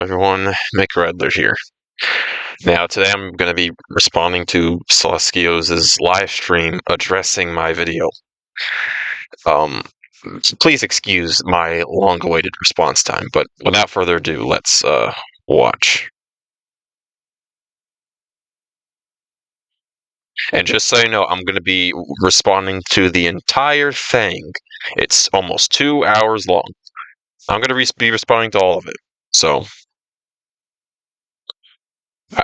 Everyone, McRedler here. Now, today I'm going to be responding to Sileskios' live stream addressing my video. Please excuse my long-awaited response time, but without further ado, let's watch. And just so you know, I'm going to be responding to the entire thing. It's almost 2 hours long. I'm going to be responding to all of it. So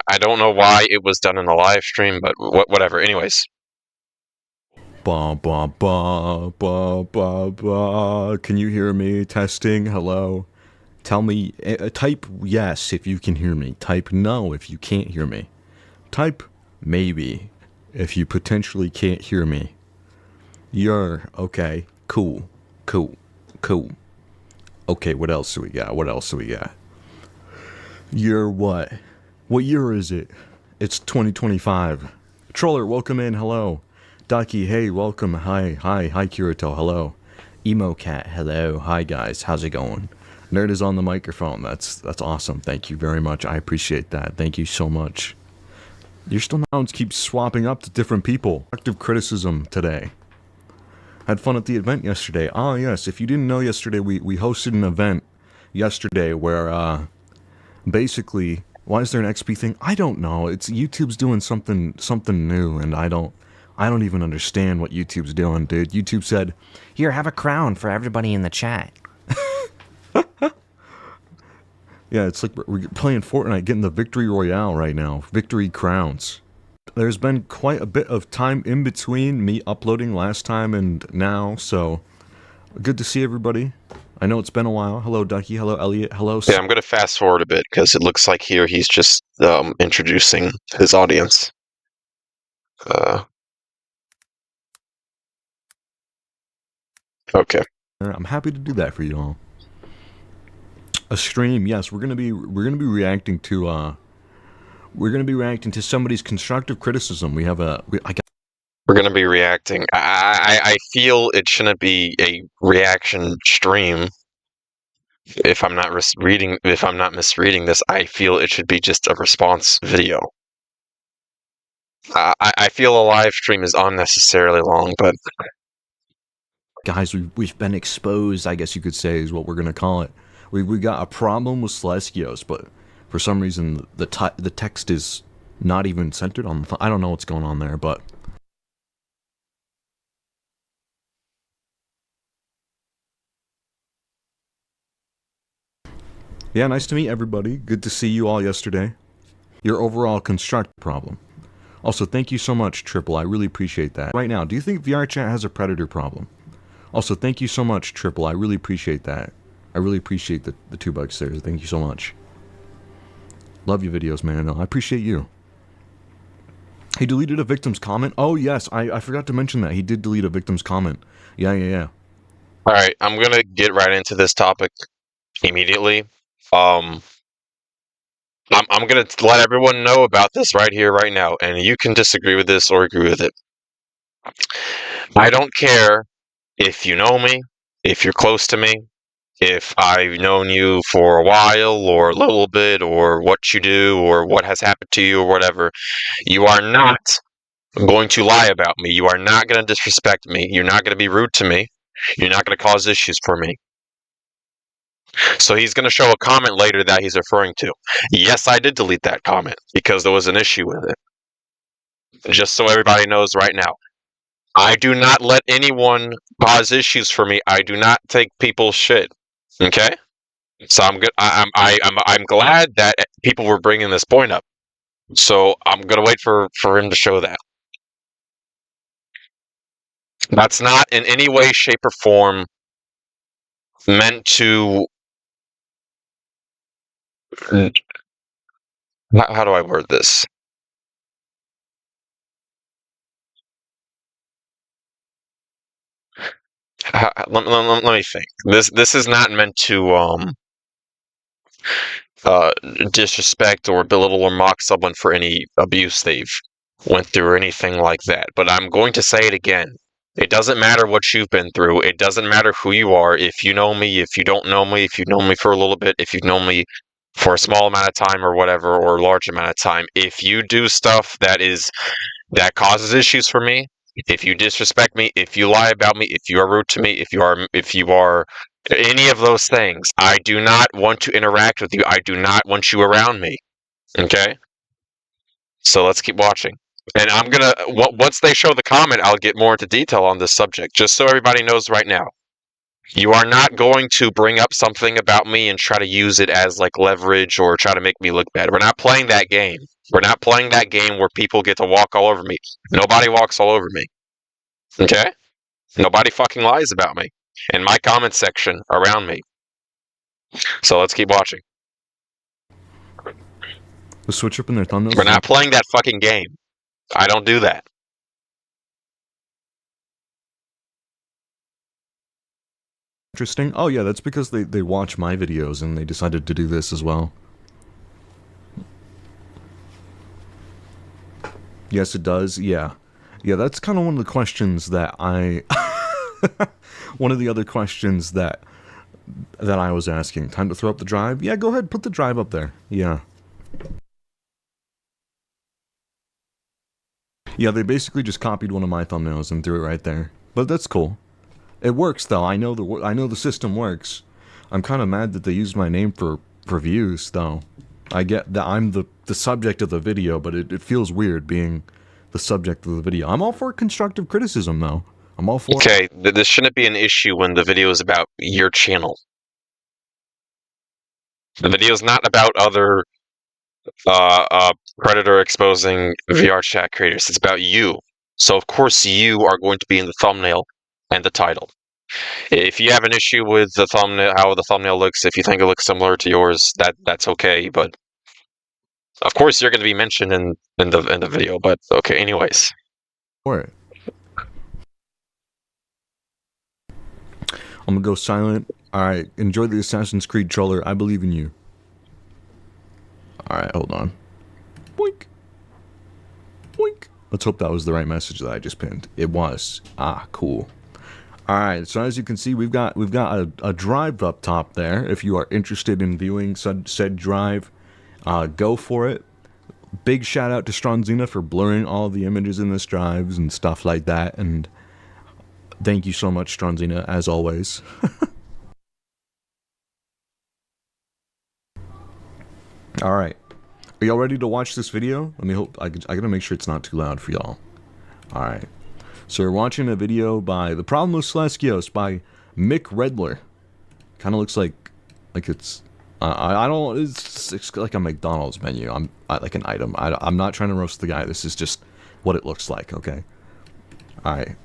I don't know why it was done in the live stream, but whatever. Anyways. Ba ba ba ba ba ba. Can you hear me? Testing. Hello. Tell me. Type yes if you can hear me. Type no if you can't hear me. Type maybe if you potentially can't hear me. You're okay. Cool. Cool. Cool. Okay. What else do we got? What else do we got? You're what? What year is it? It's 2025. Troller, welcome in. Hello. Ducky, hey, welcome. Hi, Kirito, hello. Emo Cat, hello. Hi, guys. How's it going? Nerd is on the microphone. That's awesome. Thank you very much. I appreciate that. Thank you so much. Your still nouns keep swapping up to different people. Active criticism today. Had fun at the event yesterday. Ah, yes. If you didn't know yesterday, we hosted an event yesterday where, basically, why is there an XP thing? I don't know. It's YouTube's doing something new, and I don't even understand what YouTube's doing, dude. YouTube said, "Here, have a crown for everybody in the chat." Yeah, it's like we're playing Fortnite, getting the Victory Royale right now. Victory crowns. There's been quite a bit of time in between me uploading last time and now, so good to see everybody. I know it's been a while. Hello, Ducky. Hello, Elliot. Hello. Yeah, I'm going to fast forward a bit because it looks like here he's just introducing his audience. Okay. I'm happy to do that for you all. A stream, yes. We're gonna be reacting to somebody's constructive criticism. We're gonna be reacting. I feel it shouldn't be a reaction stream. If I'm not misreading this, I feel it should be just a response video. I feel a live stream is unnecessarily long, but guys, we've been exposed, I guess you could say, is what we're gonna call it. We got a problem with Sileskios, but for some reason the text is not even centered on the. I don't know what's going on there, but. Yeah, nice to meet everybody. Good to see you all yesterday. Your overall construct problem. Also, thank you so much, Triple. I really appreciate that. Right now, do you think VRChat has a predator problem? Also, thank you so much, Triple. I really appreciate that. I really appreciate the $2 there. Thank you so much. Love your videos, man. I appreciate you. He deleted a victim's comment? Oh, yes. I forgot to mention that. He did delete a victim's comment. Yeah. Alright, I'm gonna get right into this topic immediately. I'm gonna let everyone know about this right here, right now, and you can disagree with this or agree with it. I don't care if you know me, if you're close to me, if I've known you for a while or a little bit, or what you do, or what has happened to you, or whatever. You are not going to lie about me. You are not going to disrespect me. You're not going to be rude to me. You're not going to cause issues for me. So he's going to show a comment later that he's referring to. Yes, I did delete that comment because there was an issue with it. Just so everybody knows right now. I do not let anyone cause issues for me. I do not take people's shit. Okay? So I'm good. I'm glad that people were bringing this point up. So I'm gonna wait for him to show that. That's not in any way, shape, or form meant to. How do I word this? Let me think. This is not meant to disrespect or belittle or mock someone for any abuse they've went through or anything like that. But I'm going to say it again. It doesn't matter what you've been through. It doesn't matter who you are. If you know me, if you don't know me, if you know me for a little bit, if you've known me for a small amount of time or whatever, or large amount of time. If you do stuff that causes issues for me, if you disrespect me, if you lie about me, if you are rude to me, if you are any of those things, I do not want to interact with you. I do not want you around me. Okay? So let's keep watching. And I'm gonna once they show the comment, I'll get more into detail on this subject, just so everybody knows right now. You are not going to bring up something about me and try to use it as like leverage or try to make me look bad. We're not playing that game. We're not playing that game where people get to walk all over me. Nobody walks all over me. Okay? Nobody fucking lies about me in my comment section around me. So let's keep watching. The switch up in their thumbnails. We're not playing that fucking game. I don't do that. Interesting. Oh yeah, that's because they watch my videos and they decided to do this as well. Yes, it does. Yeah. Yeah, that's kind of one of the questions that I... one of the other questions that I was asking. Time to throw up the drive? Yeah, go ahead, put the drive up there. Yeah. Yeah, they basically just copied one of my thumbnails and threw it right there. But that's cool. It works though. I know the system works. I'm kind of mad that they used my name for views though. I get that I'm the subject of the video, but it feels weird being the subject of the video. I'm all for constructive criticism though. I'm all for Okay, this shouldn't be an issue when the video is about your channel. The video is not about other predator exposing VRChat creators. It's about you. So of course you are going to be in the thumbnail and the title. If you have an issue with the thumbnail, how the thumbnail looks, if you think it looks similar to yours, that's okay. But of course you're going to be mentioned in the video. But okay, anyways. for it. I'm gonna go silent. Alright, enjoy the Assassin's Creed troller. I believe in you. Alright, hold on. Boink. Boink. Let's hope that was the right message that I just pinned. It was. Ah, cool. Alright, so as you can see, we've got a drive up top there. If you are interested in viewing said drive, go for it. Big shout out to Stronzina for blurring all the images in this drives and stuff like that, and thank you so much, Stronzina, as always. Alright. Are y'all ready to watch this video? Let me hope. I gotta make sure it's not too loud for y'all. Alright. So we're watching a video by The Problem with Sileskios by McRedler. Kind of looks like it's... I don't... It's like a McDonald's menu. like an item. I'm not trying to roast the guy. This is just what it looks like, okay? Alright.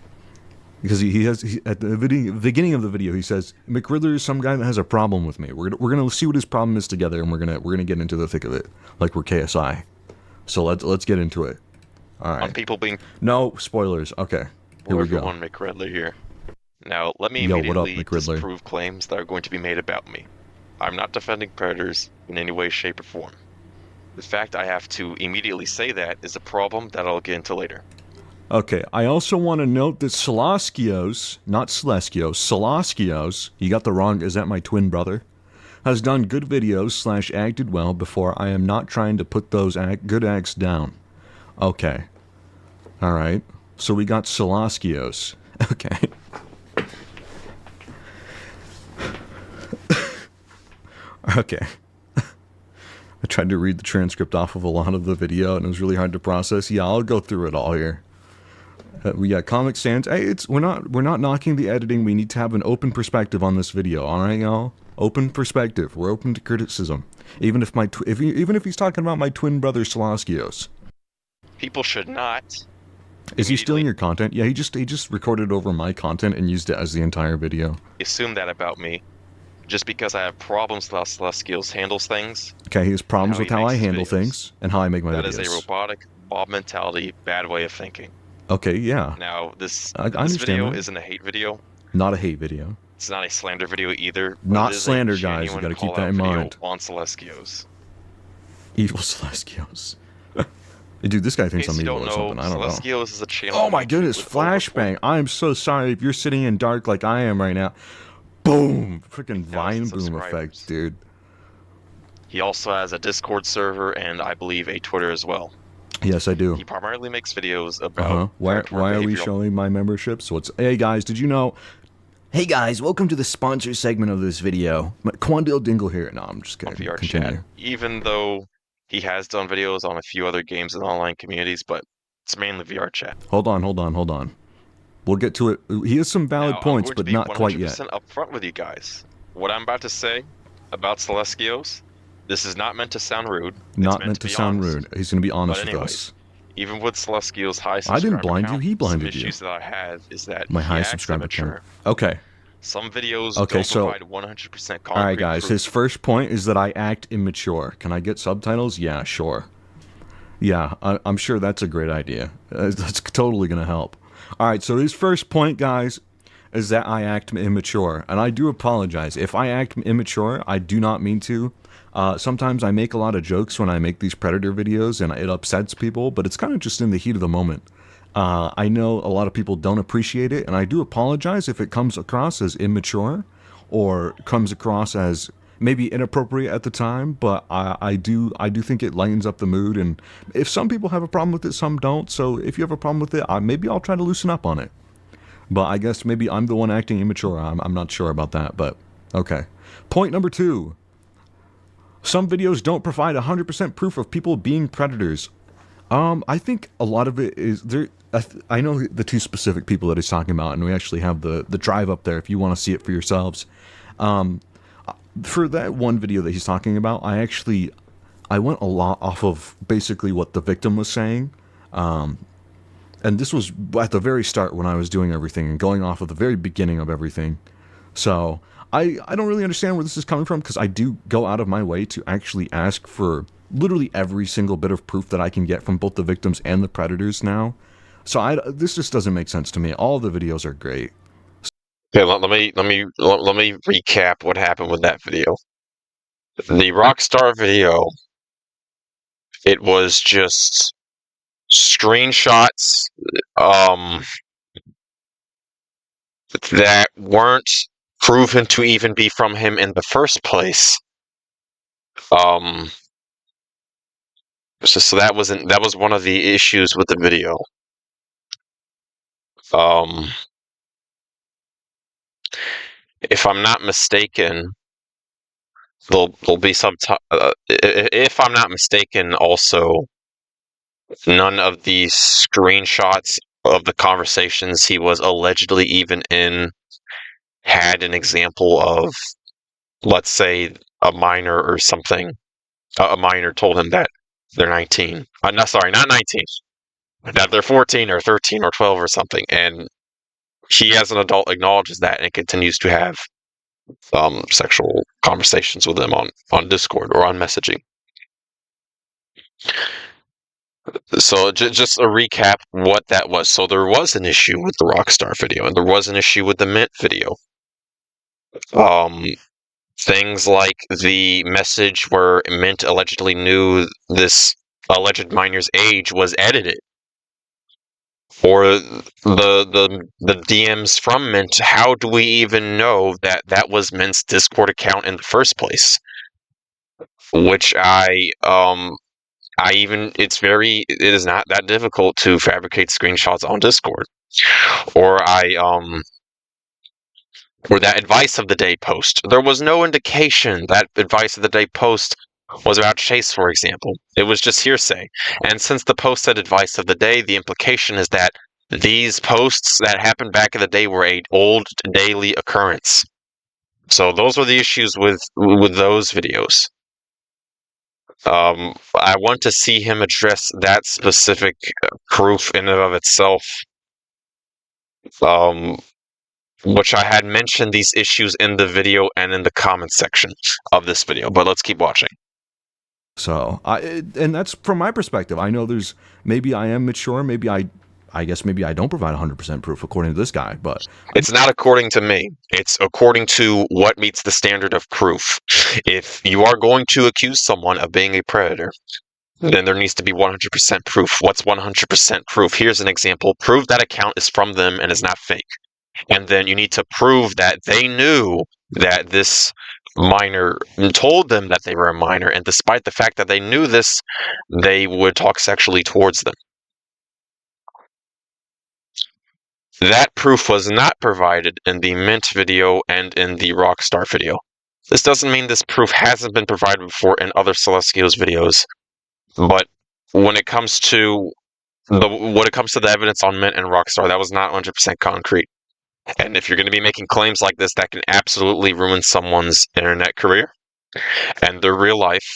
Because he at the beginning of the video, he says, McRedler is some guy that has a problem with me. We're gonna see what his problem is together, and we're gonna get into the thick of it, like we're KSI. So let's get into it. All right. On people being no spoilers. Okay, here we go. One McRedler here. Now let me Yo, what up, immediately McRedler? disprove claims that are going to be made about me. I'm not defending predators in any way, shape, or form. The fact I have to immediately say that is a problem that I'll get into later. Okay, I also want to note that Sileskios, not Sileskios, Sileskios, you got the wrong, is that my twin brother, has done good videos / acted well before. I am not trying to put those good acts down. Okay. Alright, so we got Sileskios. Okay. Okay. I tried to read the transcript off of a lot of the video and it was really hard to process. Yeah, I'll go through it all here. We got Comic Sans. Hey, we're not knocking the editing. We need to have an open perspective on this video. All right, y'all. Open perspective. We're open to criticism. Even if even if he's talking about my twin brother Sileskios. People should not. Is he stealing your content? Yeah, he just recorded over my content and used it as the entire video. Assume that about me, just because I have problems with how Sileskios handles things. Okay, he has problems with how I handle things and how I make my videos. That is a robotic, Bob mentality, bad way of thinking. Okay, yeah. Now, this understand video that. isn't a hate video. Not a hate video. It's not a slander video either. Not slander, guys. You gotta keep that in mind. On Sileskios. Evil Sileskios. Dude, this guy thinks I'm evil or something. I don't know. Sileskios is a channel. Oh my goodness, flashbang. I'm so sorry if you're sitting in dark like I am right now. Boom! Freaking Vine boom effect, dude. He also has a Discord server and I believe a Twitter as well. Yes, I do. He primarily makes videos about Why predatory are we behavioral- showing my memberships? Hey guys, did you know? Hey guys, welcome to the sponsor segment of this video. Quandale Dingle here. No, I'm just kidding. VRChat, Continue. even though he has done videos on a few other games and online communities, but it's mainly VRChat. Hold on. We'll get to it. He has some valid points, but not quite yet. I'm upfront with you guys. What I'm about to say about Sileskios, this is not meant to sound rude. Not meant to sound rude. He's going to be honest with us. Even with Sileskios' high subscriber I didn't blind you. He blinded some you. issues that I have is that My high subscriber count. Okay. Some videos don't provide 100% concrete all right, guys. proof. His first point is that I act immature. Can I get subtitles? Yeah, sure. Yeah, I'm sure that's a great idea. That's totally going to help. All right, so his first point, guys, is that I act immature. And I do apologize. If I act immature, I do not mean to. Sometimes I make a lot of jokes when I make these Predator videos, and it upsets people, but it's kind of just in the heat of the moment. I know a lot of people don't appreciate it, and I do apologize if it comes across as immature or comes across as maybe inappropriate at the time, but I do think it lightens up the mood, and if some people have a problem with it, some don't, so if you have a problem with it, maybe I'll try to loosen up on it. But I guess maybe I'm the one acting immature. I'm not sure about that, but okay. Point number 2. Some videos don't provide 100% proof of people being predators. I think a lot of it is there. I know the 2 specific people that he's talking about, and we actually have the drive up there if you want to see it for yourselves. For that one video that he's talking about, I went a lot off of basically what the victim was saying. And this was at the very start when I was doing everything and going off of the very beginning of everything. So I don't really understand where this is coming from, because I do go out of my way to actually ask for literally every single bit of proof that I can get from both the victims and the predators now. So this just doesn't make sense to me. All the videos are great. Okay, let me recap what happened with that video. The Rockstar video, it was just screenshots that weren't proven to even be from him in the first place. So that was one of the issues with the video. If I'm not mistaken, there'll be some. If I'm not mistaken, also, none of the screenshots of the conversations he was allegedly even in had an example of, let's say, a minor or something. A minor told him that they're 19. No, sorry, not 19. That they're 14 or 13 or 12 or something, and he as an adult acknowledges that and continues to have sexual conversations with them on Discord or on messaging. So just a recap what that was. So there was an issue with the Rockstar video, and there was an issue with the Mint video. Things like the message where Mint allegedly knew this alleged minor's age was edited. Or the DMs from Mint, how do we even know that that was Mint's Discord account in the first place? Which it is not that difficult to fabricate screenshots on Discord. Or or that advice of the day post. There was no indication that advice of the day post was about Chase, for example. It was just hearsay. And since the post said advice of the day, the implication is that these posts that happened back in the day were an old daily occurrence. So those were the issues with those videos. I want to see him address that specific proof in and of itself. Which I had mentioned these issues in the video and in the comments section of this video, but let's keep watching. So, and that's from my perspective. I know maybe I am mature, maybe I guess maybe I don't provide 100% proof according to this guy, but it's not according to me. It's according to what meets the standard of proof. If you are going to accuse someone of being a predator, then there needs to be 100% proof. What's 100% proof? Here's an example. Prove that account is from them and is not fake. And then you need to prove that they knew that this minor and told them that they were a minor, and despite the fact that they knew this, they would talk sexually towards them. That proof was not provided in the Mint video and in the Rockstar video. This doesn't mean this proof hasn't been provided before in other Sileskios videos, but when it comes to the evidence on Mint and Rockstar, that was not 100% concrete. And if you're going to be making claims like this, that can absolutely ruin someone's internet career and their real life,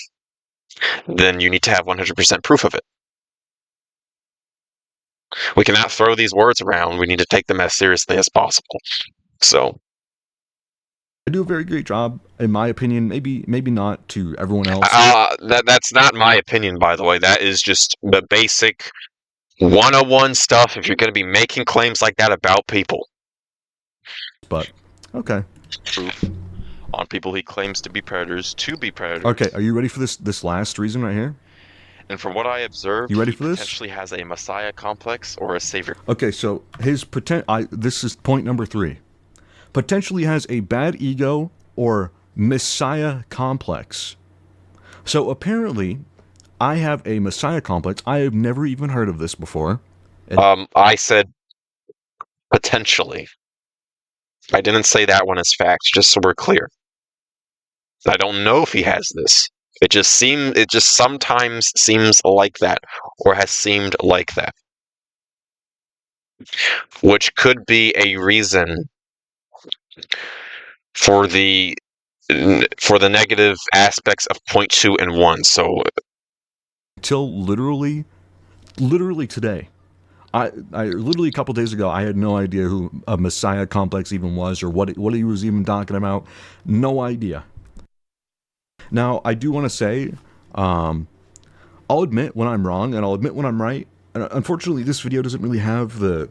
then you need to have 100% proof of it. We cannot throw these words around. We need to take them as seriously as possible. So I do a very great job, in my opinion. Maybe not to everyone else. That's not my opinion, by the way. That is just the basic 101 stuff if you're going to be making claims like that about people. But, okay. Proof on people he claims to be predators Okay, are you ready for this last reason right here? And from what I observed, you ready for this? Potentially has a messiah complex or a savior. Okay, so this is point number 3. Potentially has a bad ego or messiah complex. So apparently, I have a messiah complex. I have never even heard of this before. I said potentially. I didn't say that one as fact, just so we're clear. I don't know if he has this. It just sometimes seems like that, or has seemed like that. Which could be a reason for the negative aspects of point 2 and 1. So until literally today. I literally a couple days ago, I had no idea who a messiah complex even was, or what he was even talking about. No idea. Now, I do want to say, I'll admit when I'm wrong, and I'll admit when I'm right. And unfortunately, this video doesn't really have the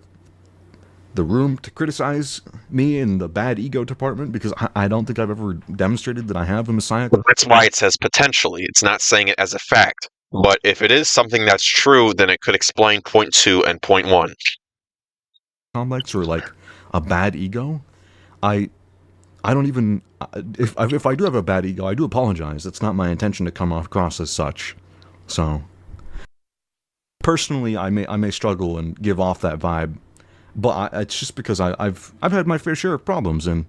room to criticize me in the bad ego department, because I don't think I've ever demonstrated that I have a messiah. That's why it says potentially. It's not saying it as a fact. But if it is something that's true, then it could explain point 2 and point 1. Complex or like a bad ego. I don't even, if I do have a bad ego, I do apologize. It's not my intention to come across as such. So, personally, I may struggle and give off that vibe, but it's just because I've had my fair share of problems, and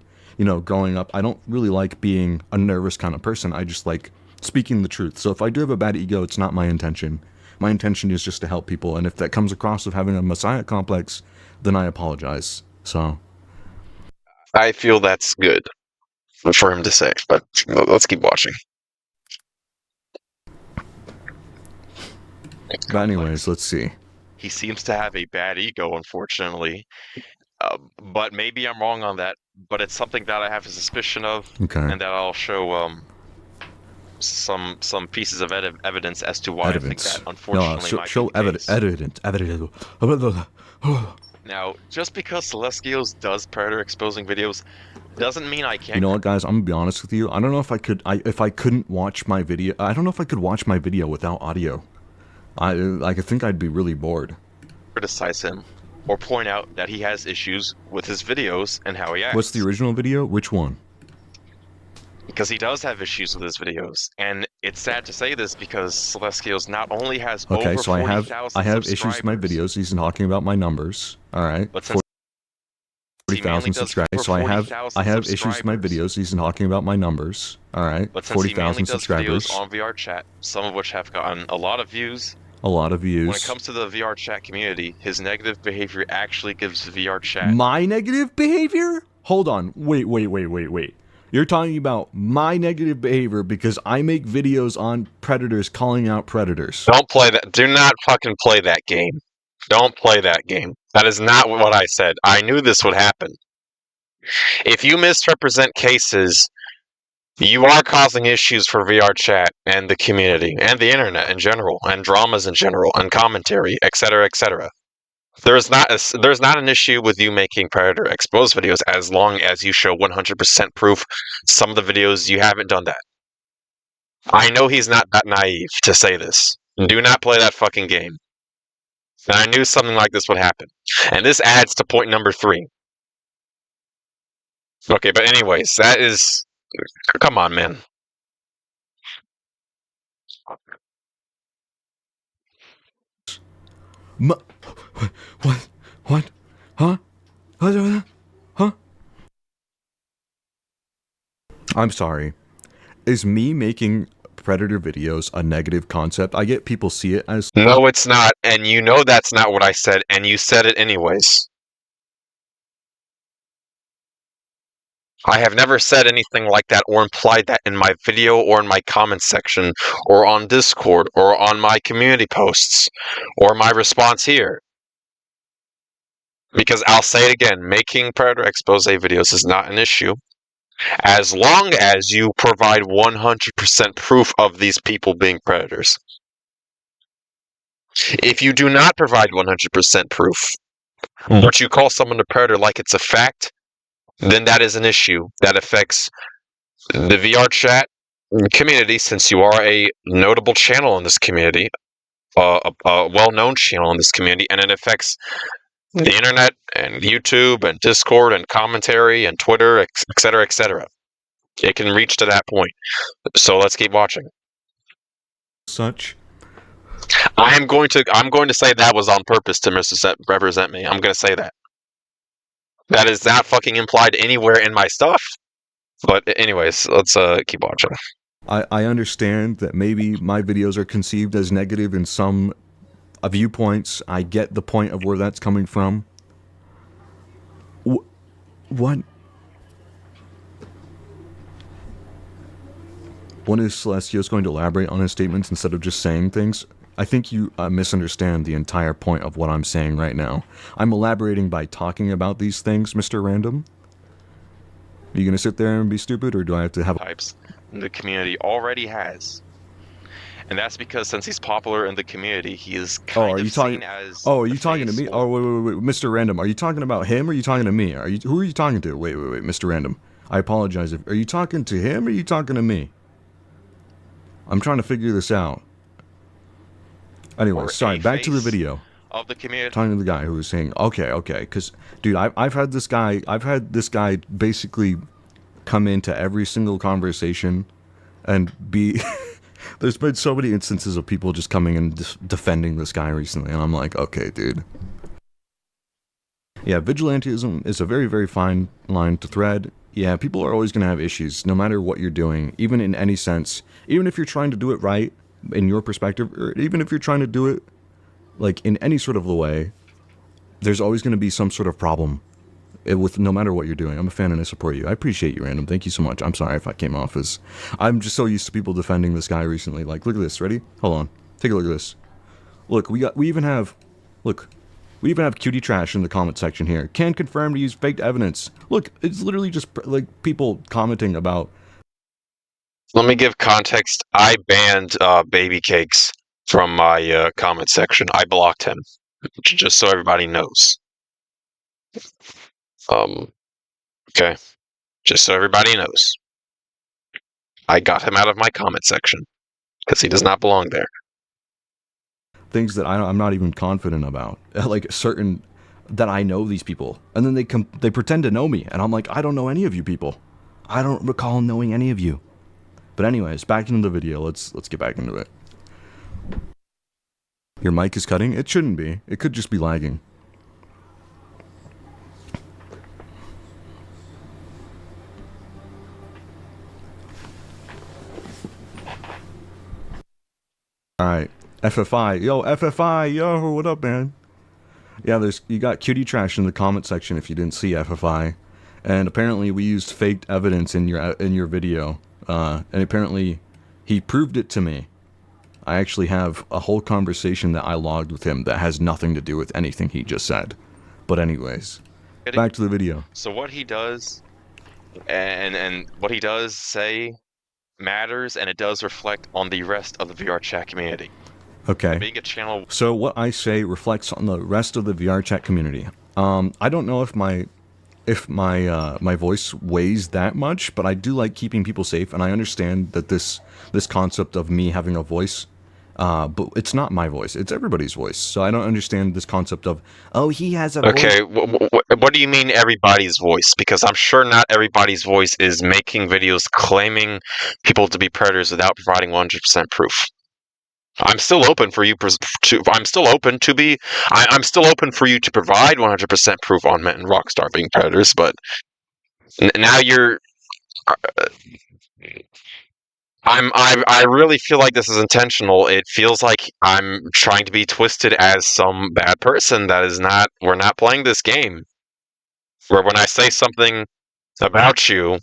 growing up, I don't really like being a nervous kind of person. I just like speaking the truth. So if I do have a bad ego, it's not my intention. My intention is just to help people, and if that comes across of having a messiah complex, then I apologize. So. I feel that's good for him to say, but let's keep watching. But anyways, let's see. He seems to have a bad ego, unfortunately. But maybe I'm wrong on that. But it's something that I have a suspicion of, and that I'll show some pieces of evidence as to why I think that. Unfortunately, show evidence. Now, just because Sileskios does predator exposing videos doesn't mean I can't. You know what, guys? I'm gonna be honest with you. I don't know if I could. If I couldn't watch my video, I don't know if I could watch my video without audio. I think I'd be really bored. Criticize him or point out that he has issues with his videos and how he acts. What's the original video? Which one? Because he does have issues with his videos, and it's sad to say this because Sileskios not only has over 40,000 I have issues with my videos. He's talking about my numbers. All right. 40,000 subscribers. So I have issues with my videos. He's talking about my numbers. All right. 40,000 subscribers on VRChat, some of which have gotten a lot of views. When it comes to the VRChat community, his negative behavior actually gives VRChat. My negative behavior? Hold on. Wait. You're talking about my negative behavior because I make videos on predators calling out predators. Don't play that. Do not fucking play that game. Don't play that game. That is not what I said. I knew this would happen. If you misrepresent cases, you are causing issues for VRChat and the community and the internet in general and dramas in general and commentary, etc., etc. There's not an issue with you making predator exposed videos as long as you show 100% proof. Some of the videos you haven't done that. I know he's not that naive to say this. Do not play that fucking game. And I knew something like this would happen. And this adds to point number 3. Okay, but anyways, that is Come on, man. What? What? Huh? Huh? I'm sorry. Is me making predator videos a negative concept? I get people see it as... No, it's not, and you know that's not what I said, and you said it anyways. I have never said anything like that or implied that in my video or in my comment section or on Discord or on my community posts or my response here. Because I'll say it again, making predator expose videos is not an issue as long as you provide 100% proof of these people being predators. If you do not provide 100% proof, but you call someone a predator like it's a fact, then that is an issue that affects the VRChat community, since you are a notable channel in this community, a well-known channel in this community, and it affects the internet and YouTube and Discord and commentary and Twitter, etc., etc. It can reach to that point. So let's keep watching. Such. I'm going to say that was on purpose to misrepresent me. I'm going to say that. That is not fucking implied anywhere in my stuff. But anyways, let's keep watching. I understand that maybe my videos are conceived as negative in some viewpoints. I get the point of where that's coming from. What? When is Sileskios going to elaborate on his statements instead of just saying things? I think you misunderstand the entire point of what I'm saying right now. I'm elaborating by talking about these things, Mr. Random. Are you going to sit there and be stupid, or do I have to have... Types the community already has. And that's because since he's popular in the community, he is kind of seen as... Oh, are you talking to me? Oh, wait, Mr. Random, are you talking about him, or are you talking to me? Who are you talking to? Wait, Mr. Random. I apologize. Are you talking to him, or are you talking to me? I'm trying to figure this out. Anyway, sorry, back to the video. Of the community. Talking to the guy who was saying, okay, because, dude, I've had this guy basically come into every single conversation and be... There's been so many instances of people just coming and defending this guy recently, and I'm like, okay, dude. Yeah, vigilantism is a very, very fine line to thread. Yeah, people are always going to have issues, no matter what you're doing, even in any sense. Even if you're trying to do it right, in your perspective, or even if you're trying to do it, like, in any sort of a way, there's always going to be some sort of problem with no matter what you're doing. I'm a fan and I support you. I appreciate you, Random. Thank you so much. I'm sorry if I came off as... I'm just so used to people defending this guy recently. Like, look at this. Ready? Hold on. Take a look at this. Look, we even have cutie trash in the comment section here. Can confirm to use faked evidence. Look, it's literally just, like, people commenting about... Let me give context. I banned Baby Cakes from my comment section. I blocked him, just so everybody knows. Okay. Just so everybody knows. I got him out of my comment section, because he does not belong there. Things that I'm not even confident about. Like, certain... that I know these people. And then they pretend to know me, and I'm like, I don't know any of you people. I don't recall knowing any of you. But anyways, back into the video. Let's get back into it. Your mic is cutting? It shouldn't be. It could just be lagging. Alright. FFI. Yo, FFI. Yo, what up, man? Yeah, you got cutie trash in the comment section if you didn't see FFI. And apparently we used faked evidence in your video. And apparently he proved it to me. I actually have a whole conversation that I logged with him that has nothing to do with anything he just said. But anyways, back to the video. So what he does, and what he does say matters, and it does reflect on the rest of the VRChat community. Okay. Being a channel... So what I say reflects on the rest of the VRChat community. I don't know if my voice weighs that much, but I do like keeping people safe, and I understand that this concept of me having a voice But it's not my voice. It's everybody's voice. So I don't understand this concept of, oh, he has a Okay, voice. what do you mean everybody's voice? Because I'm sure not everybody's voice is making videos claiming people to be predators without providing 100% proof. I'm still open for you to. I'm still open to be. I'm still open for you to provide 100% proof on Mint and Rockstar being predators, but now you're. I really feel like this is intentional. It feels like I'm trying to be twisted as some bad person that is not. We're not playing this game. Where when I say something about you,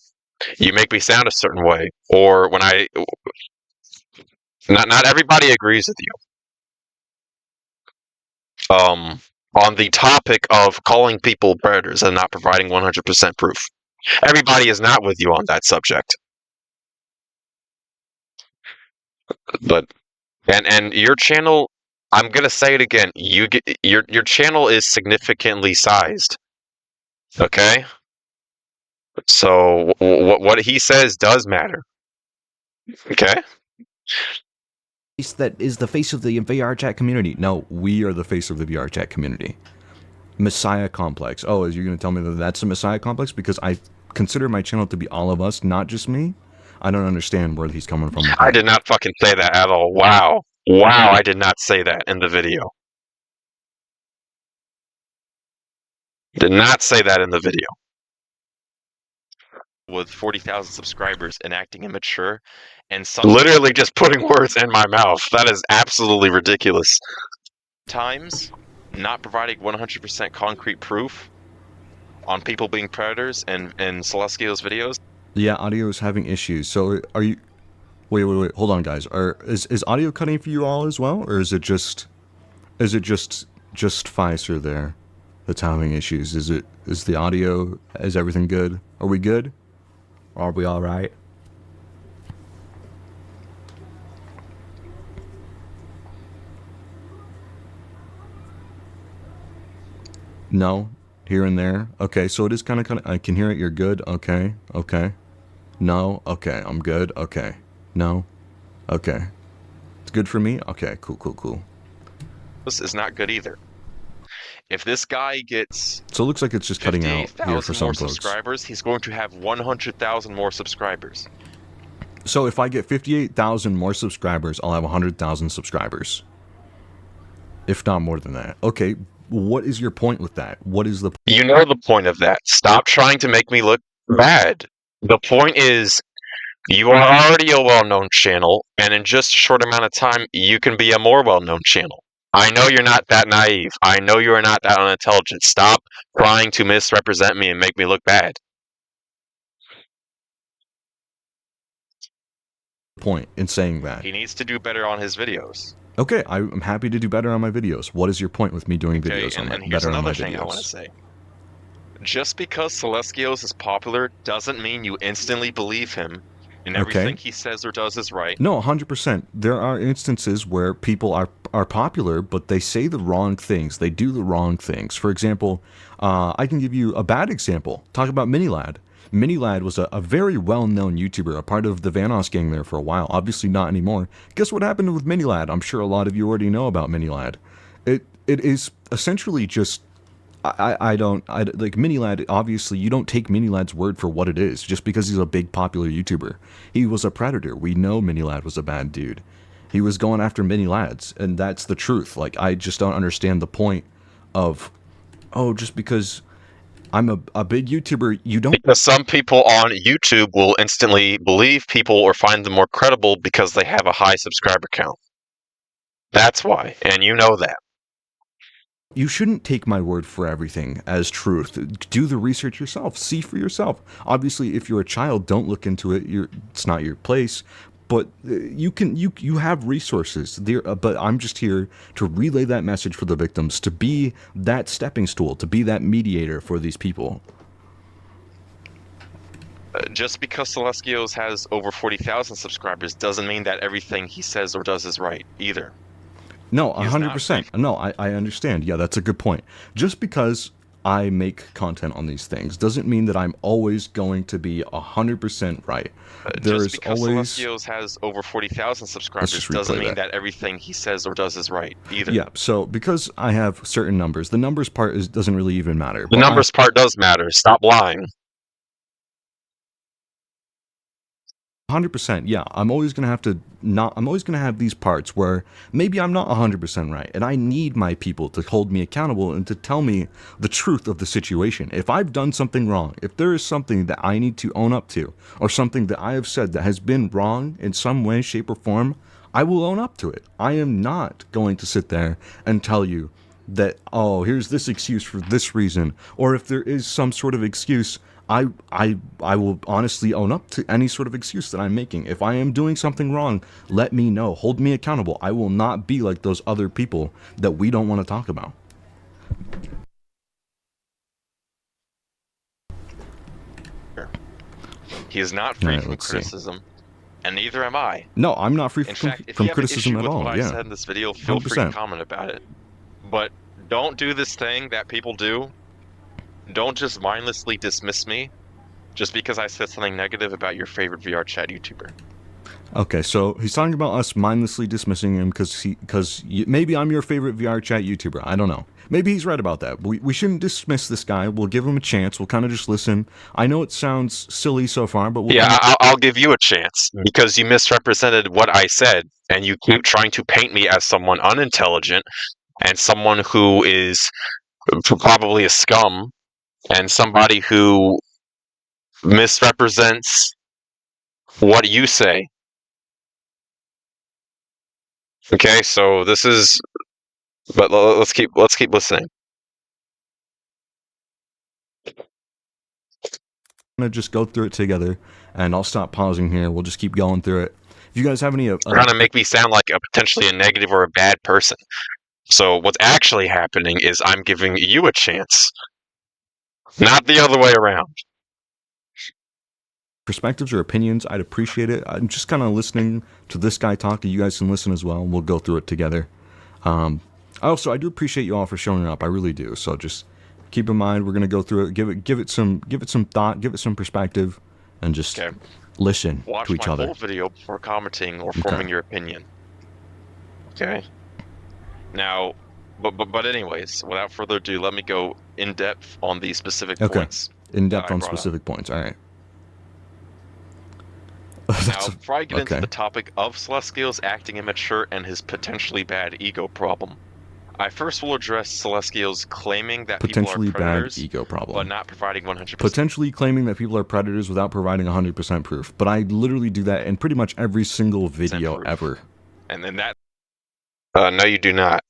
you make me sound a certain way, or when I. Not everybody agrees with you. On the topic of calling people predators and not providing 100% proof. Everybody is not with you on that subject. But and your channel, I'm gonna say it again. Your channel is significantly sized. Okay, so what he says does matter. Okay. That is the face of the VRChat community. No, we are the face of the VRChat community. Messiah complex. Oh, is you going to tell me that that's a Messiah complex? Because I consider my channel to be all of us, not just me. I don't understand where he's coming from. I did not fucking say that at all. Wow. Wow, I did not say that in the video. Did not say that in the video. With 40,000 subscribers and acting immature and literally just putting words in my mouth. That is absolutely ridiculous. Times not providing 100% concrete proof on people being predators in Sileskios videos. Yeah, audio is having issues. So are you... Wait. Hold on, guys. Is audio cutting for you all as well? Or is it just Pfizer there that's having issues? Is the audio... Is everything good? Are we good? Are we all right? No, here and there. Okay, so it is kind of. I can hear it. You're good. Okay. No. Okay, I'm good. Okay. No. Okay. It's good for me. Okay. Cool. This is not good either. If this guy gets so it looks like it's just cutting out here for some more folks. Subscribers, he's going to have 100,000 more subscribers. So if I get 58,000 more subscribers, I'll have 100,000 subscribers. If not more than that. Okay, what is your point with that? What is the... You know the point of that. Stop trying to make me look bad. The point is, you are already a well-known channel, and in just a short amount of time, you can be a more well-known channel. I know you're not that naive. I know you are not that unintelligent. Stop trying to misrepresent me and make me look bad. Point in saying that? He needs to do better on his videos. Okay, I'm happy to do better on my videos. What is your point with me doing videos on better on my videos? Here's another thing I want to say. Just because Sileskios is popular doesn't mean you instantly believe him and everything he says or does is right. No, 100%. There are instances where people are popular, but they say the wrong things. They do the wrong things. For example, I can give you a bad example. Talk about MiniLad. MiniLad was a very well-known YouTuber, a part of the Vanos gang there for a while. Obviously not anymore. Guess what happened with MiniLad? I'm sure a lot of you already know about MiniLad. It is essentially just... like MiniLad, obviously you don't take MiniLad's word for what it is just because he's a big popular YouTuber. He was a predator. We know MiniLad was a bad dude. He was going after MiniLads, and that's the truth. Like, I just don't understand the point of, oh, just because I'm a big YouTuber, you don't... Because some people on YouTube will instantly believe people or find them more credible because they have a high subscriber count. That's why, and you know that. You shouldn't take my word for everything as truth. Do the research yourself. See for yourself. Obviously, if you're a child, don't look into it. It's not your place. But you have resources there. But I'm just here to relay that message for the victims, to be that stepping stool, to be that mediator for these people. Just because Sileskios has over 40,000 subscribers doesn't mean that everything he says or does is right either. No, 100%. No, I understand. Yeah, that's a good point. Just because I make content on these things doesn't mean that I'm always going to be 100% right. Just because Sileskios has over 40,000 subscribers doesn't mean that everything he says or does is right either. Yeah, so because I have certain numbers, the numbers part doesn't really even matter. The numbers part does matter. Stop lying. 100%, yeah. I'm always gonna have these parts where maybe I'm not 100% right, and I need my people to hold me accountable and to tell me the truth of the situation. If I've done something wrong, if there is something that I need to own up to, or something that I have said that has been wrong in some way, shape, or form, I will own up to it. I am not going to sit there and tell you that, oh, here's this excuse for this reason, or if there is some sort of excuse, I will honestly own up to any sort of excuse that I'm making. If I am doing something wrong, let me know. Hold me accountable. I will not be like those other people that we don't want to talk about. He is not free from criticism, and neither am I. No, I'm not free from criticism at all. What I said in this video, feel 100%. Free to comment about it. But don't do this thing that people do. Don't just mindlessly dismiss me just because I said something negative about your favorite VRChat YouTuber. Okay, so he's talking about us mindlessly dismissing him because maybe I'm your favorite VRChat YouTuber. I don't know. Maybe he's right about that. We shouldn't dismiss this guy. We'll give him a chance. We'll kind of just listen. I know it sounds silly so far, but I'll give you a chance because you misrepresented what I said, and you keep trying to paint me as someone unintelligent and someone who is probably a scum. And somebody who misrepresents what you say. Okay, so this is, but let's keep listening. I'm gonna just go through it together, and I'll stop pausing here. We'll just keep going through it. If you guys have any, trying to make me sound like potentially a negative or a bad person. So what's actually happening is I'm giving you a chance. Not the other way around. Perspectives or opinions, I'd appreciate it. I'm just kind of listening to this guy talk. You guys can listen as well, and we'll go through it together. I do appreciate you all for showing up. I really do. So just keep in mind, we're gonna go through it. Give it some thought. Give it some perspective, and just listen to each other. Watch my full video before commenting or forming your opinion. Okay. Now. But anyways, without further ado, let me go in depth on these specific points. In depth on specific points. All right. Now, before I get into the topic of Sileskios acting immature and his potentially bad ego problem, I first will address Sileskios claiming that potentially people are predators, bad ego problem, but not providing 100%. Potentially claiming that people are predators without providing 100% proof. But I literally do that in pretty much every single video ever. And then that. No, you do not.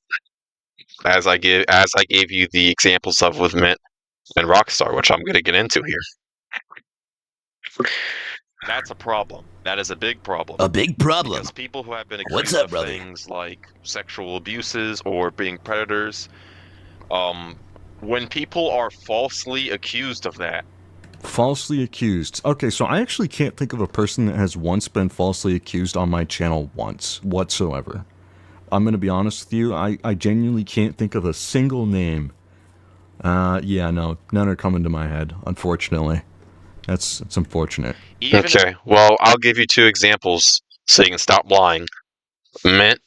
As I gave you the examples of with Mint and Rockstar, which I'm going to get into here. That's a problem. That is a big problem. A big problem. Because people who have been accused of things like sexual abuses or being predators, when people are falsely accused of that. Falsely accused. Okay, so I actually can't think of a person that has once been falsely accused on my channel once whatsoever. I'm going to be honest with you, I genuinely can't think of a single name. Yeah, no, none are coming to my head, unfortunately. It's unfortunate. Okay, well, I'll give you two examples so you can stop lying. Mint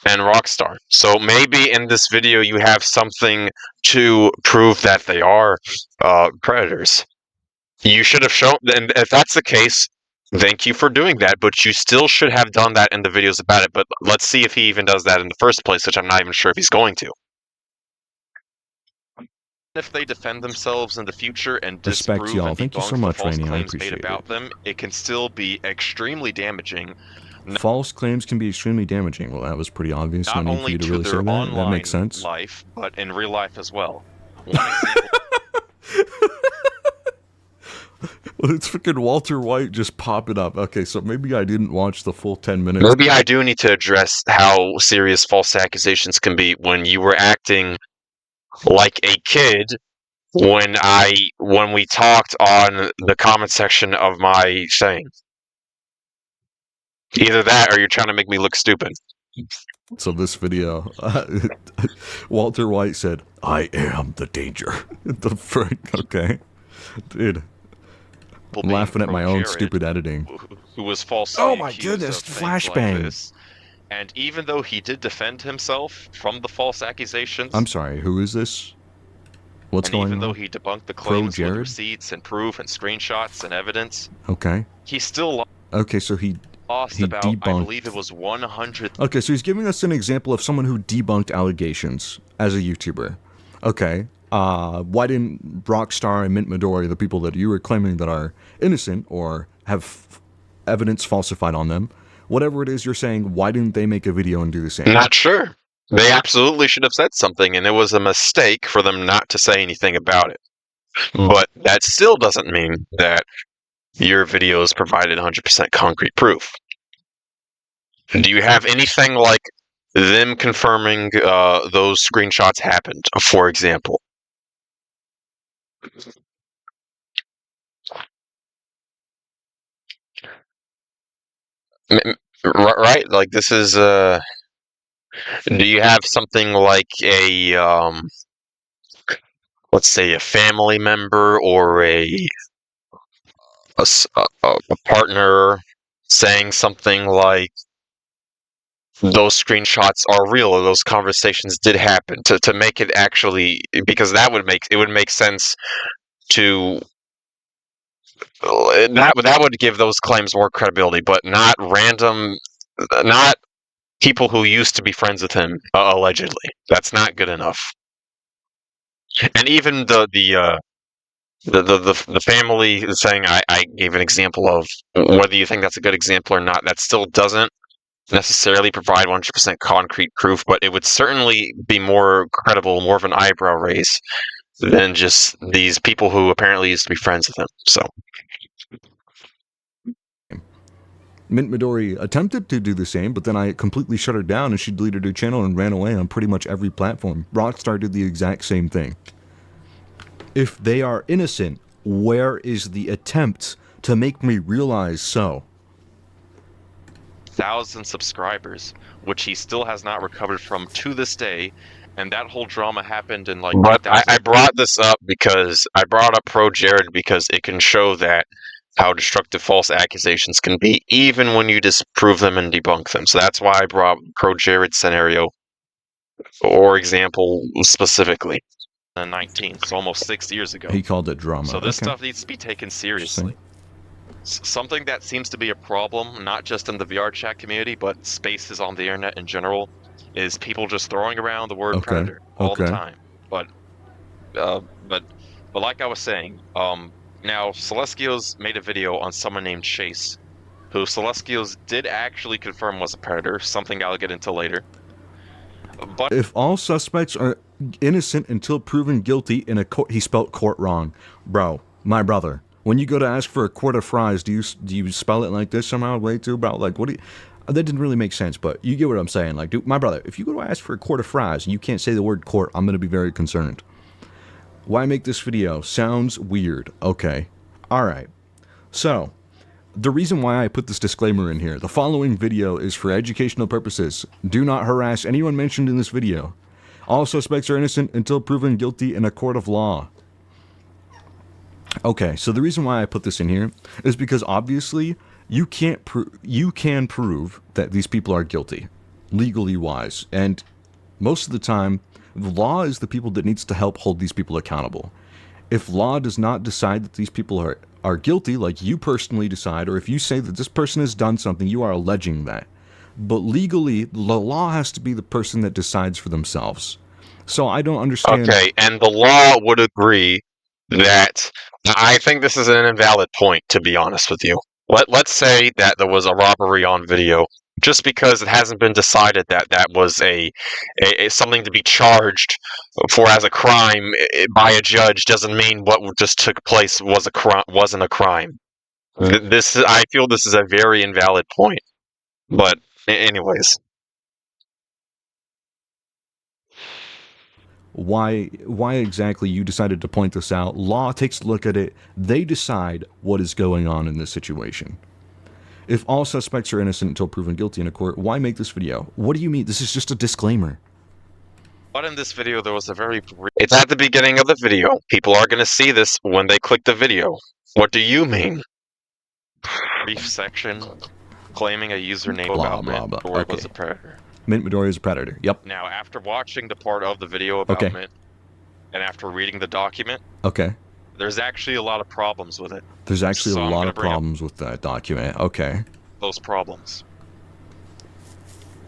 and Rockstar. So maybe in this video you have something to prove that they are predators. You should have shown, and if that's the case, thank you for doing that, but you still should have done that in the videos about it. But let's see if he even does that in the first place, which I'm not even sure if he's going to. If they defend themselves in the future and disprove and thank you so much, false Rainey. claims made about them, it can still be extremely damaging. False claims can be extremely damaging. Well, that was pretty obvious. Not No need for you to really say that. That makes sense. Life, but in real life as well. It's freaking Walter White just popping up. Okay, so maybe I didn't watch the full 10 minutes. Maybe I do need to address how serious false accusations can be when you were acting like a kid when we talked on the comment section of my saying. Either that or you're trying to make me look stupid. So this video, Walter White said, "I am the danger." The frick, okay, dude. I'm laughing at my own stupid editing. Who was falsely Oh my accused goodness, of things like flashbang. this. And even though he did defend himself from the false accusations, I'm sorry, who is this? What's and going even on? though he debunked the claims with Jared? receipts and proof and screenshots and evidence, Okay. he still Okay, so he lost about, I believe it was 100. Okay, so he's giving us an example of someone who debunked allegations as a YouTuber. Okay, why didn't Rockstar and Mint Midori, the people that you were claiming that are innocent or have evidence falsified on them, whatever it is you're saying, why didn't they make a video and do the same? Not sure. They absolutely should have said something, and it was a mistake for them not to say anything about it. But that still doesn't mean that your videos provided 100% concrete proof. Do you have anything like them confirming those screenshots happened, for example? Right? Like, this is... do you have something like a... let's say a family member or a partner saying something like, those screenshots are real, or those conversations did happen, to make it actually, because that would make sense to that would give those claims more credibility, but not people who used to be friends with him, allegedly. That's not good enough. And even the family saying, I gave an example of, whether you think that's a good example or not, that still doesn't necessarily provide 100% concrete proof, but it would certainly be more credible, more of an eyebrow raise than just these people who apparently used to be friends with him. So Mint Midori attempted to do the same, but then I completely shut her down and she deleted her channel and ran away on pretty much every platform. Rockstar did the exact same thing. If they are innocent, where is the attempt to make me realize so? 1,000 subscribers, which he still has not recovered from to this day, and that whole drama happened in like. But I brought this up because I brought up Pro Jared because it can show that how destructive false accusations can be, even when you disprove them and debunk them. So that's why I brought Pro Jared's scenario or example specifically. 19, so almost 6 years ago. He called it drama. So this stuff needs to be taken seriously. Something that seems to be a problem, not just in the VR chat community, but spaces on the internet in general, is people just throwing around the word predator all the time. But like I was saying, now Sileskios made a video on someone named Chase, who Sileskios did actually confirm was a predator, something I'll get into later. But if all suspects are innocent until proven guilty in a court, he spelled court wrong, bro. My brother. When you go to ask for a quart of fries, do you spell it like this somehow? Way too, bro. Like, what do you? That didn't really make sense, but you get what I'm saying. Like, dude, my brother, if you go to ask for a quart of fries and you can't say the word quart, I'm gonna be very concerned. Why make this video? Sounds weird. Okay. All right. So, the reason why I put this disclaimer in here, the following video is for educational purposes. Do not harass anyone mentioned in this video. All suspects are innocent until proven guilty in a court of law. Okay, so the reason why I put this in here is because obviously you can prove that these people are guilty, legally wise, and most of the time, the law is the people that needs to help hold these people accountable. If law does not decide that these people are guilty, like you personally decide, or if you say that this person has done something, you are alleging that. But legally, the law has to be the person that decides for themselves. So I don't understand. Okay, and the law would agree that I think this is an invalid point, to be honest with you. Let's say that there was a robbery on video. Just because it hasn't been decided that that was a something to be charged for as a crime by a judge doesn't mean what just took place wasn't a crime. I feel this is a very invalid point. But anyways, why exactly you decided to point this out. Law takes a look at it. They decide what is going on in this situation. If all suspects are innocent until proven guilty in a court, why make this video? What do you mean? This is just a disclaimer. But in this video, there was a very... It's at the beginning of the video. People are going to see this when they click the video. What do you mean? Brief section claiming a username Blah, about blah, Mint blah. Midori Okay. was a predator. Mint Midori is a predator. Yep. Now, after watching the part of the video about Okay. Mint, and after reading the document, Okay. there's actually a lot of problems with it. There's actually So a I'm lot gonna of bring up problems with that document. Okay. those problems.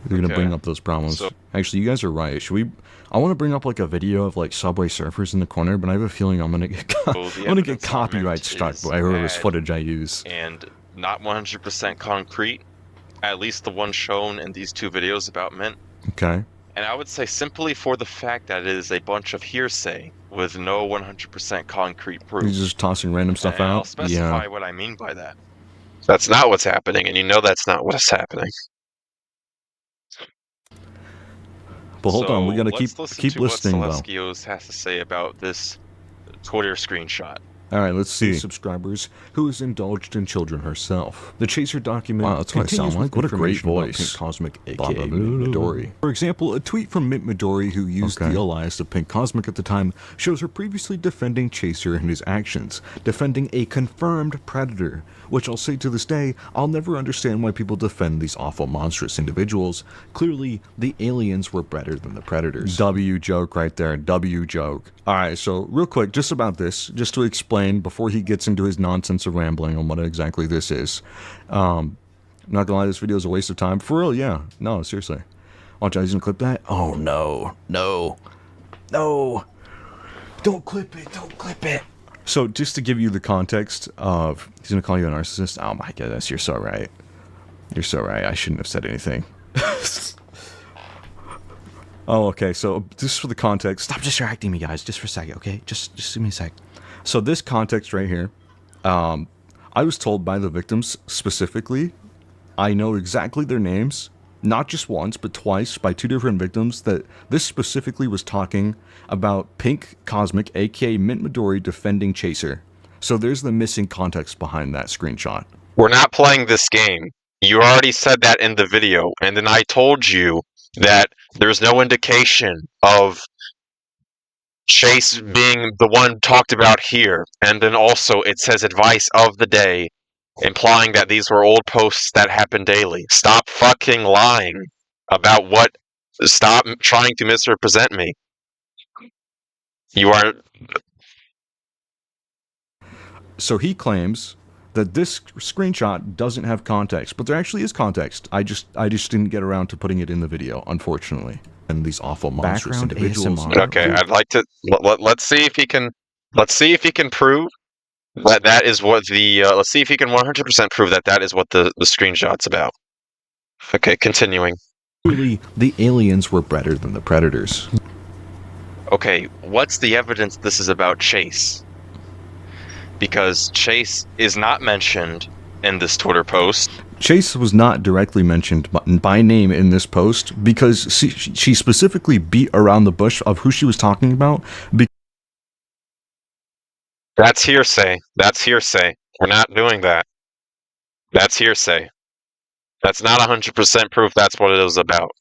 You're gonna Okay. bring up those problems. So- Actually, you guys are right. Should we? I want to bring up like a video of like Subway Surfers in the corner, but I have a feeling I'm gonna get the I'm gonna get evidence on copyright Mint struck is by whoever's bad. footage I use. And not 100% concrete, at least the one shown in these two videos about Mint. Okay. And I would say simply for the fact that it is a bunch of hearsay with no 100% concrete proof. He's just tossing random stuff And I'll out. specify Yeah. what I mean by that. That's not what's happening, and you know that's not what's happening. But hold on, we gotta let's keep listen to listening what though. Sileskios has to say about this Twitter screenshot. All right, let's see. Subscribers who has indulged in children herself. The Chaser document. Wow, that's what I sound continues like. with What a great information about voice. Pink Cosmic, aka Blah, blah, blah, Mint blah, Midori. For example, a tweet from Mint Midori, who used Okay. the alias of Pink Cosmic at the time, shows her previously defending Chaser and his actions, defending a confirmed predator. Which I'll say to this day, I'll never understand why people defend these awful, monstrous individuals. Clearly, the aliens were better than the predators. W joke right there. W joke. Alright, so real quick, just about this, just to explain before he gets into his nonsense of rambling on what exactly this is. I'm not gonna lie, this video is a waste of time. For real, yeah. No, seriously. Watch out, he's gonna clip that. Oh no. No. No. Don't clip it. Don't clip it. So, just to give you the context of, he's going to call you a narcissist. Oh my goodness, you're so right. You're so right. I shouldn't have said anything. Oh, okay. So, just for the context. Stop distracting me, guys, just for a second, okay? Just give me a sec. So, this context right here, I was told by the victims specifically, I know exactly their names, not just once, but twice by two different victims, that this specifically was talking about Pink Cosmic, aka Mint Midori, defending Chaser. So there's the missing context behind that screenshot. We're not playing this game. You already said that in the video, and then I told you that there's no indication of Chase being the one talked about here, and then also it says advice of the day, implying that these were old posts that happen daily. Stop fucking lying about what. Stop trying to misrepresent me. You are. So he claims that this screenshot doesn't have context, but there actually is context. I just didn't get around to putting it in the video, unfortunately. And these awful monstrous Background individuals. ASMR. Okay, I'd like to. Let's see if he can. Let's see if he can prove that that is what the. Let's see if he can 100% prove that that is what the screenshot's about. Okay, continuing. Clearly, the aliens were better than the predators. Okay, what's the evidence this is about Chase? Because Chase is not mentioned in this Twitter post. Chase was not directly mentioned by name in this post because she specifically beat around the bush of who she was talking about. That's hearsay. That's hearsay. We're not doing that. That's hearsay. That's not 100% proof that's what it was about.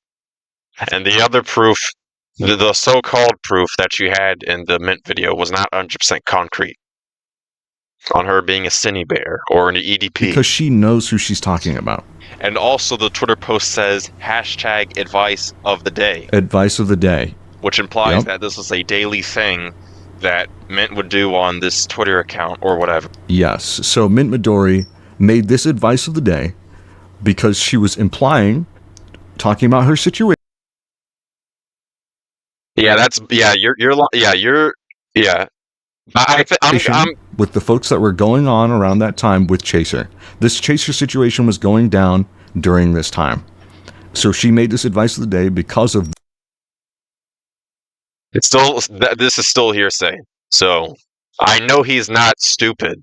And the other proof, the so-called proof that you had in the Mint video was not 100% concrete on her being a Cinny Bear or an EDP. Because she knows who she's talking about. And also the Twitter post says hashtag advice of the day. Advice of the day. Which implies Yep. that this was a daily thing that Mint would do on this Twitter account or whatever. Yes. So Mint Midori made this advice of the day because she was talking about her situation. Yeah, that's I'm With the folks that were going on around that time with Chaser. This Chaser situation was going down during this time. So she made this advice of the day because of... It's still, this is still hearsay. So I know he's not stupid.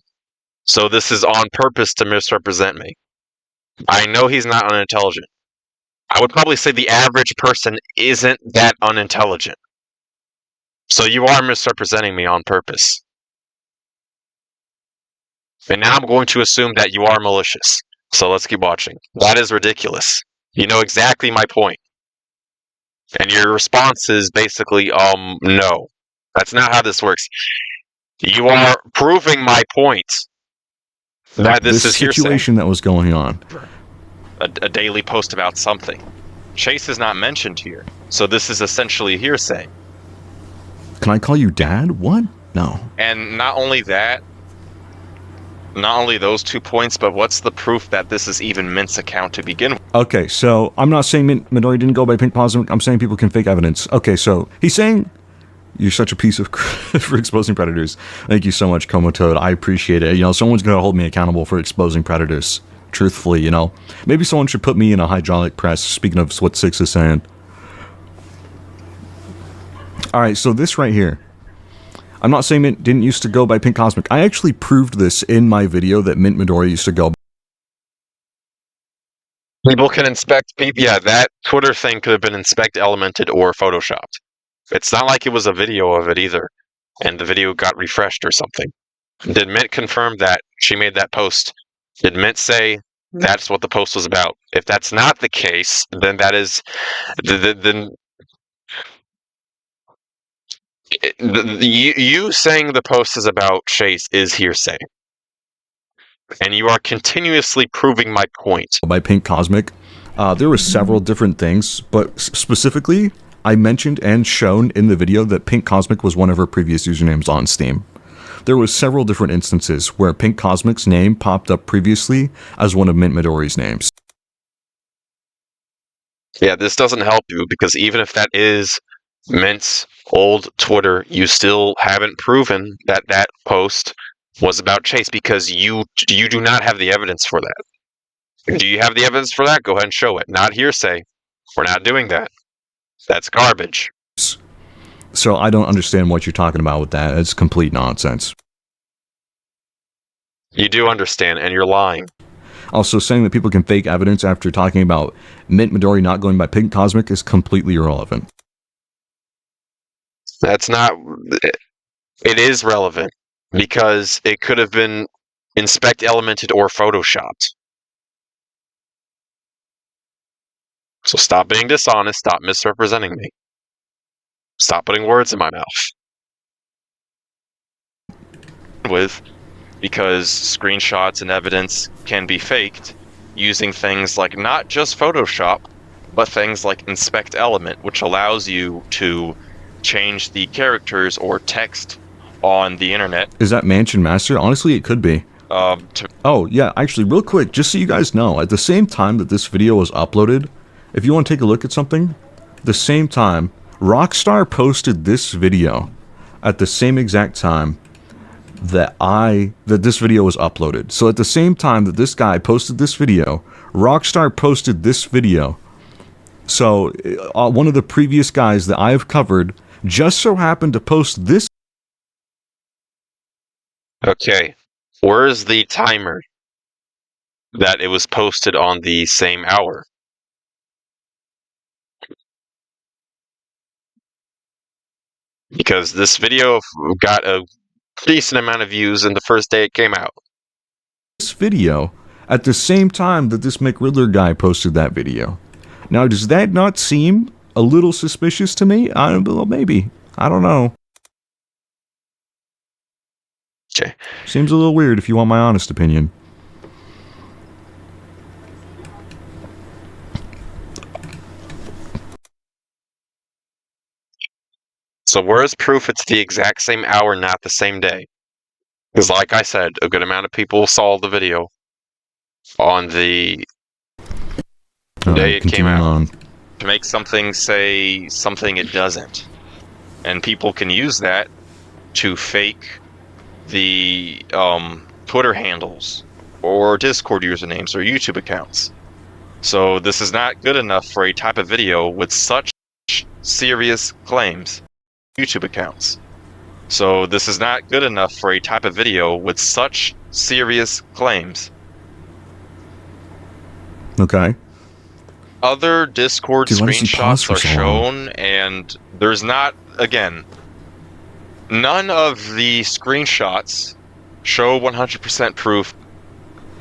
So this is on purpose to misrepresent me. I know he's not unintelligent. I would probably say the average person isn't that unintelligent. So you are misrepresenting me on purpose. And now I'm going to assume that you are malicious. So let's keep watching. That is ridiculous. You know exactly my point. And your response is basically, no. That's not how this works. You are proving my point that this is hearsay. Situation that was going on. A daily post about something. Chase is not mentioned here, so this is essentially hearsay. Can I call you Dad? What? No. And not only that, not only those 2 points, but what's the proof that this is even Mint's account to begin with? Okay, so I'm not saying Midori didn't go by Pink Cosmic. I'm saying people can fake evidence. Okay, so he's saying you're such a piece of for exposing predators. Thank you so much, Komotoad. I appreciate it. You know, someone's gonna hold me accountable for exposing predators. Truthfully, you know, maybe someone should put me in a hydraulic press. Speaking of what Six is saying. All right, so this right here. I'm not saying Mint didn't used to go by Pink Cosmic. I actually proved this in my video that Mint Midori used to go. People can inspect people. Yeah, that Twitter thing could have been inspect elemented or photoshopped. It's not like it was a video of it either, and the video got refreshed or something. Did Mint confirm that she made that post? Did Mint say that's what the post was about? If that's not the case, then that is then you saying the post is about Chase is hearsay, and you are continuously proving my point. By Pink Cosmic, there were several different things, but specifically, I mentioned and shown in the video that Pink Cosmic was one of her previous usernames on Steam. There was several different instances where Pink Cosmic's name popped up previously as one of Mint Midori's names. Yeah, this doesn't help you because even if that is Mint's old Twitter, you still haven't proven that that post was about Chase because you do not have the evidence for that. Do you have the evidence for that? Go ahead and show it. Not hearsay. We're not doing that. That's garbage. So I don't understand what you're talking about with that. It's complete nonsense. You do understand, and you're lying. Also, saying that people can fake evidence after talking about Mint Midori not going by Pink Cosmic is completely irrelevant. That's not... It is relevant, because it could have been inspect elemented or photoshopped. So stop being dishonest, stop misrepresenting me. Stop putting words in my mouth. Because screenshots and evidence can be faked using things like not just Photoshop, but things like inspect element, which allows you to change the characters or text on the internet. Is that Mansion Master? Honestly, it could be. Oh, yeah, actually, real quick, just so you guys know, at the same time that this video was uploaded, if you want to take a look at something, the same time, Rockstar posted this video at the same exact time that this video was uploaded. So at the same time that this guy posted this video, Rockstar posted this video. So one of the previous guys that I have covered just so happened to post this. Okay, where's the timer that it was posted on the same hour? Because this video got a decent amount of views in the first day it came out. This video at the same time that this McRedler guy posted that video. Now, does that not seem a little suspicious to me? Well, maybe. I don't know. Okay. Seems a little weird if you want my honest opinion. So where's proof it's the exact same hour, not the same day? Because like I said, a good amount of people saw the video on the day it came out. To make something say something it doesn't. And people can use that to fake the Twitter handles or Discord usernames or YouTube accounts. So this is not good enough for a type of video with such serious claims. YouTube accounts. So this is not good enough for a type of video with such serious claims. Okay. Other Discord screenshots are shown, and there's not, again, none of the screenshots show 100% proof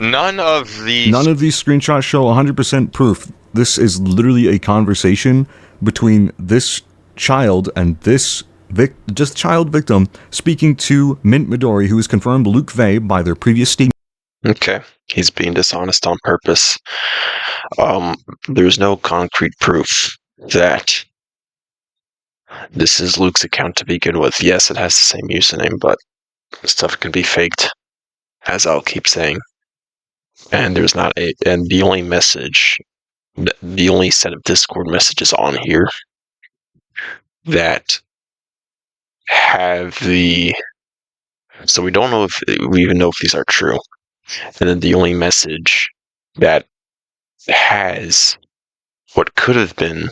None of these screenshots show 100% proof. This is literally a conversation between this child and this child victim speaking to Mint Midori, who is confirmed Luke Vey by their previous statement. Okay, he's being dishonest on purpose. There's no concrete proof that this is Luke's account to begin with. Yes, it has the same username, but stuff can be faked, as I'll keep saying. And there's not and the only message, the only set of Discord messages on here that have so we don't know if we even know if these are true. And then the only message that has what could have been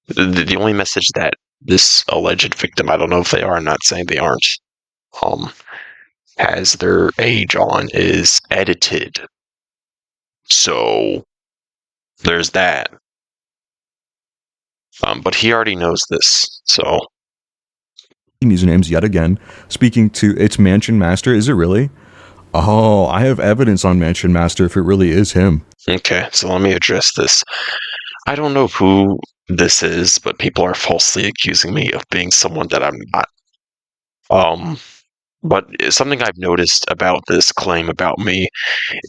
the only message that this alleged victim, I don't know if they are, I'm not saying they aren't, has their age on is edited. So there's that. But he already knows this, so. Usernames yet again, speaking to its Mansion Master. Is it really? Oh, I have evidence on Mansion Master if it really is him. Okay, so let me address this. I don't know who this is, but people are falsely accusing me of being someone that I'm not. But something I've noticed about this claim about me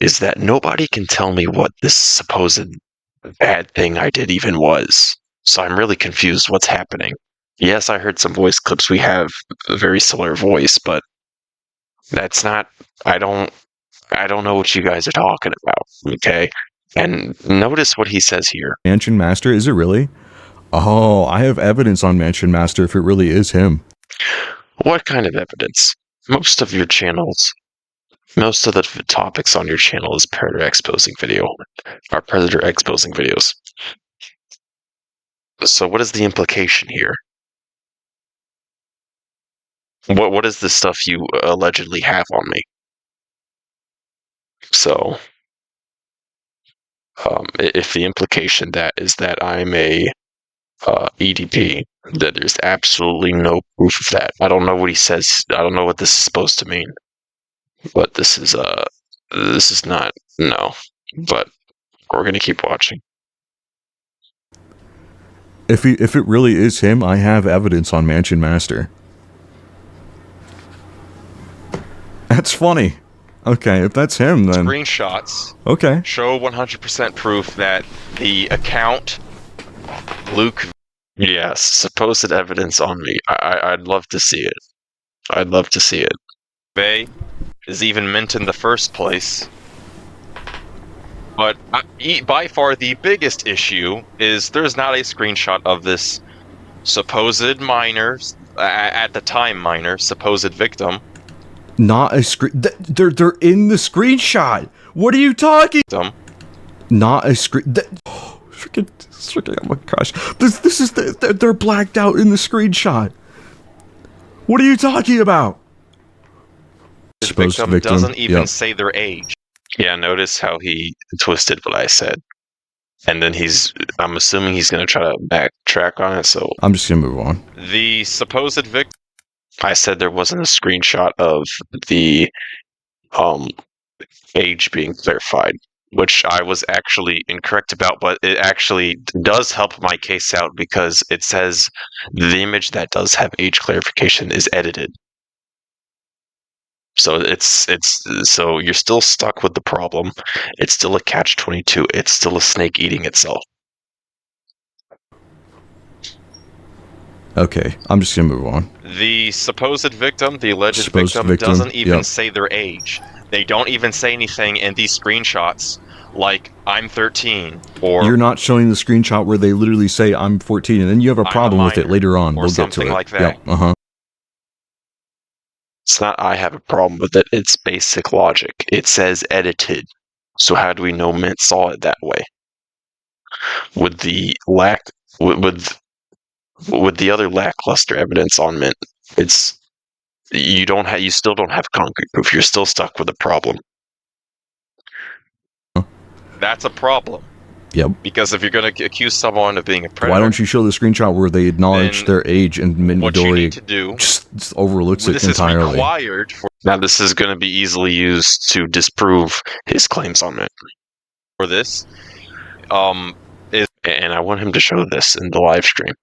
is that nobody can tell me what this supposed bad thing I did even was. So I'm really confused what's happening. Yes, I heard some voice clips. We have a very similar voice, but that's not, I don't know what you guys are talking about, okay? And notice what he says here. Mansion Master, is it really? Oh, I have evidence on Mansion Master if it really is him. What kind of evidence? Most of your channels, most of the topics on your channel is predator exposing videos. So what is the implication here? What is the stuff you allegedly have on me? So, if the implication that is that I'm a EDP, that there's absolutely no proof of that. I don't know what he says. I don't know what this is supposed to mean. But this is not, no. But we're gonna keep watching. If it really is him, I have evidence on Mansion Master. That's funny. Okay, if that's him, then Screenshots okay. show 100% proof that the account Luke. Yes, supposed evidence on me. I'd love to see it. I'd love to see it. Bay is even mint in the first place. But by far the biggest issue is there's not a screenshot of this supposed minor, at the time minor, supposed victim. Not a screen. They're in the screenshot. What are you talking? Not a screen. Freaking! Oh my gosh! This is they're blacked out in the screenshot. What are you talking about? The victim doesn't even say their age. Yeah, notice how he twisted what I said, and then I'm assuming he's gonna try to backtrack on it. So I'm just gonna move on. The supposed victim. I said there wasn't a screenshot of the age being clarified, which I was actually incorrect about, but it actually does help my case out because it says the image that does have age clarification is edited. So so you're still stuck with the problem. It's still a catch-22. It's still a snake eating itself. Okay, I'm just gonna move on. The supposed victim, the alleged victim, doesn't even say their age. They don't even say anything in these screenshots like, I'm 13, or... You're not showing the screenshot where they literally say, I'm 14, and then you have a problem with it later on. We'll get to it. Like that. Yeah, It's not I have a problem with it, it's basic logic. It says edited. So how do we know Mint saw it that way? With the with the other lackluster evidence on Mint, you still don't have concrete proof. You're still stuck with a problem. That's a problem. Yep. Because if you're going to accuse someone of being a predator, why don't you show the screenshot where they acknowledge their age and Mint what you Midori need to do just overlooks it entirely? This is required for Now, this is going to be easily used to disprove his claims on it. For this, and I want him to show this in the live stream,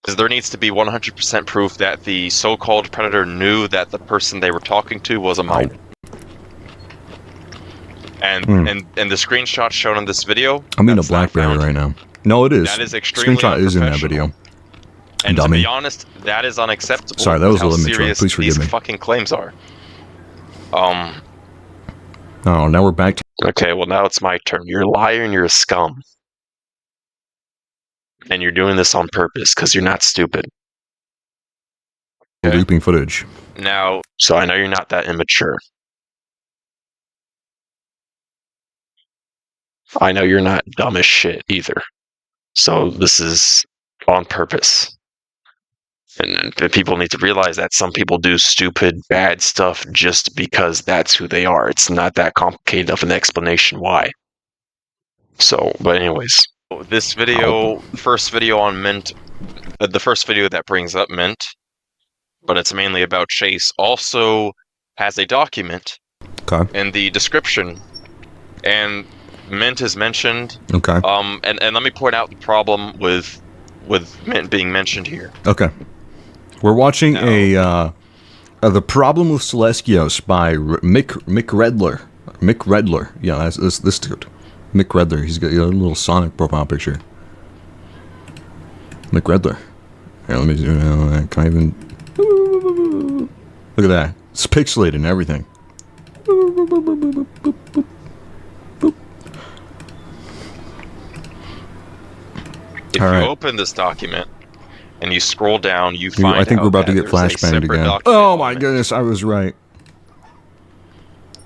is there needs to be 100% proof that the so-called predator knew that the person they were talking to was a minor. And the screenshot shown in this video. I'm in a BlackBerry right now. No, it is. That is extremely Screenshot is in that video. And dummy. to be honest, that is unacceptable. Sorry, that was a how little immature. serious Please forgive these me. fucking claims are. Oh, now we're back to... Okay, well now it's my turn. You're a liar and you're a scum. And you're doing this on purpose, because you're not stupid. Okay. looping footage. Now, so I know you're not that immature. I know you're not dumb as shit either. So this is on purpose. And people need to realize that some people do stupid, bad stuff just because that's who they are. It's not that complicated of an explanation why. So, but anyways. This video, first video on Mint, the first video that brings up Mint, but it's mainly about Chase, also has a document in the description. And Mint is mentioned. Okay. And let me point out the problem with Mint being mentioned here. Okay. We're watching The Problem with Sileskios by McRedler. McRedler. Yeah, that's this dude. McRedler. He's got a little Sonic profile picture. McRedler. Here, let me do. Can I even? Look at that. It's pixelated and everything. If you open this document and you scroll down, you find I think we're about to get flashbanged again. Oh my goodness, I was right.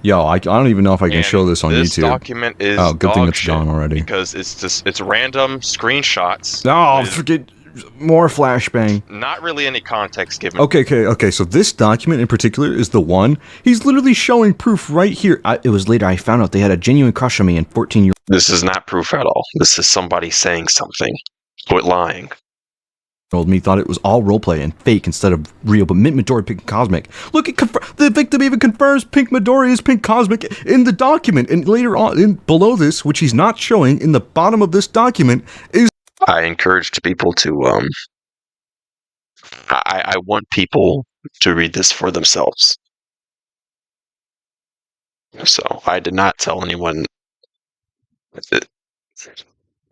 Yo, I don't even know if I can show this on YouTube. This document is good thing it's gone already. Because it's random screenshots. Oh, forget more flashbang. Not really any context given. Okay. So this document in particular is the one. He's literally showing proof right here. It was later I found out they had a genuine crush on me and 14 years. This is not proof at all. This is somebody saying something. Quit lying. Old me thought it was all roleplay and fake instead of real, but Mint Midori Pink Cosmic. Look, the victim even confirms Pink Midori is Pink Cosmic in the document, and later on, below this, which he's not showing, in the bottom of this document is. I encourage people to I want people to read this for themselves. So I did not tell anyone.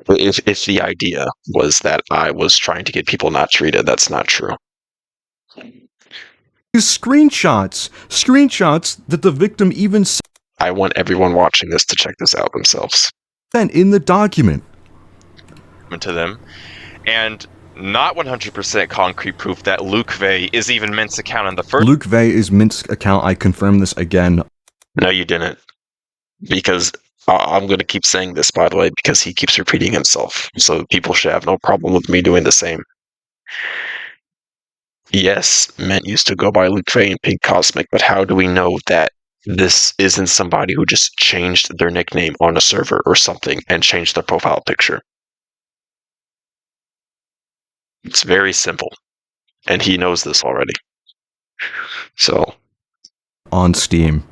If the idea was that I was trying to get people not to read it, that's not true. Screenshots that the victim even sent. I want everyone watching this to check this out themselves. Then in the document. To them, and not 100% concrete proof that Luke Vey is even Mint's account in the first. Luke Vey is Mint's account. I confirm this again. No, you didn't. Because I'm going to keep saying this, by the way, because he keeps repeating himself. So people should have no problem with me doing the same. Yes, Mint used to go by Luke Vey and Pink Cosmic, but how do we know that this isn't somebody who just changed their nickname on a server or something and changed their profile picture? It's very simple. And he knows this already. So. On Steam.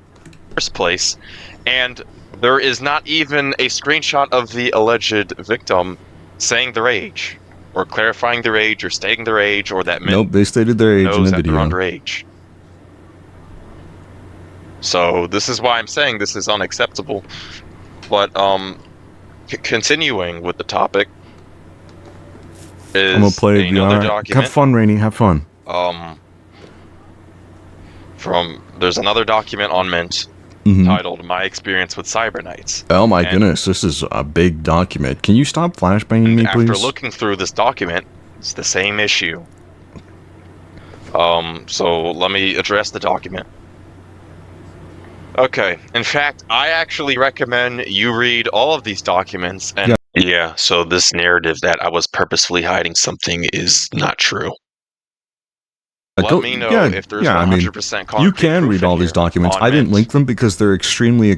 First place. And there is not even a screenshot of the alleged victim saying their age, or clarifying their age, or stating their age, or that Nope, they stated their age in the video. They're underage. So this is why I'm saying this is unacceptable. But continuing with the topic. I'm gonna play another document. Have fun, Rainy. Have fun. There's another document on Mint titled "My Experience with Cyber Knights." Oh my goodness, this is a big document. Can you stop flashbanging me, please? After looking through this document, it's the same issue. So let me address the document. Okay. In fact, I actually recommend you read all of these documents and. Yeah, so this narrative that I was purposefully hiding something is not true. Let me know if there's 100% concrete you can read all these documents. I didn't link them because they're extremely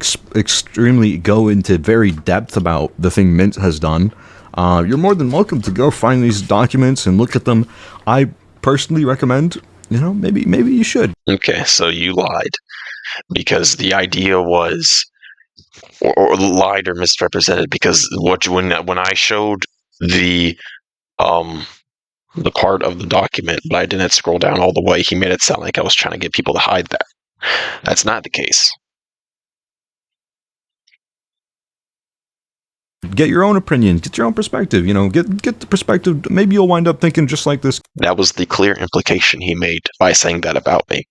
go into very depth about the thing Mint has done. You're more than welcome to go find these documents and look at them. I personally recommend You know, maybe you should. Okay, so you lied because the idea was, or lied or misrepresented, because when I showed the part of the document, but I didn't scroll down all the way, he made it sound like I was trying to get people to hide that. That's not the case. Get your own opinion. Get your own perspective. You know, get the perspective. Maybe you'll wind up thinking just like this That was the clear implication he made by saying that about me.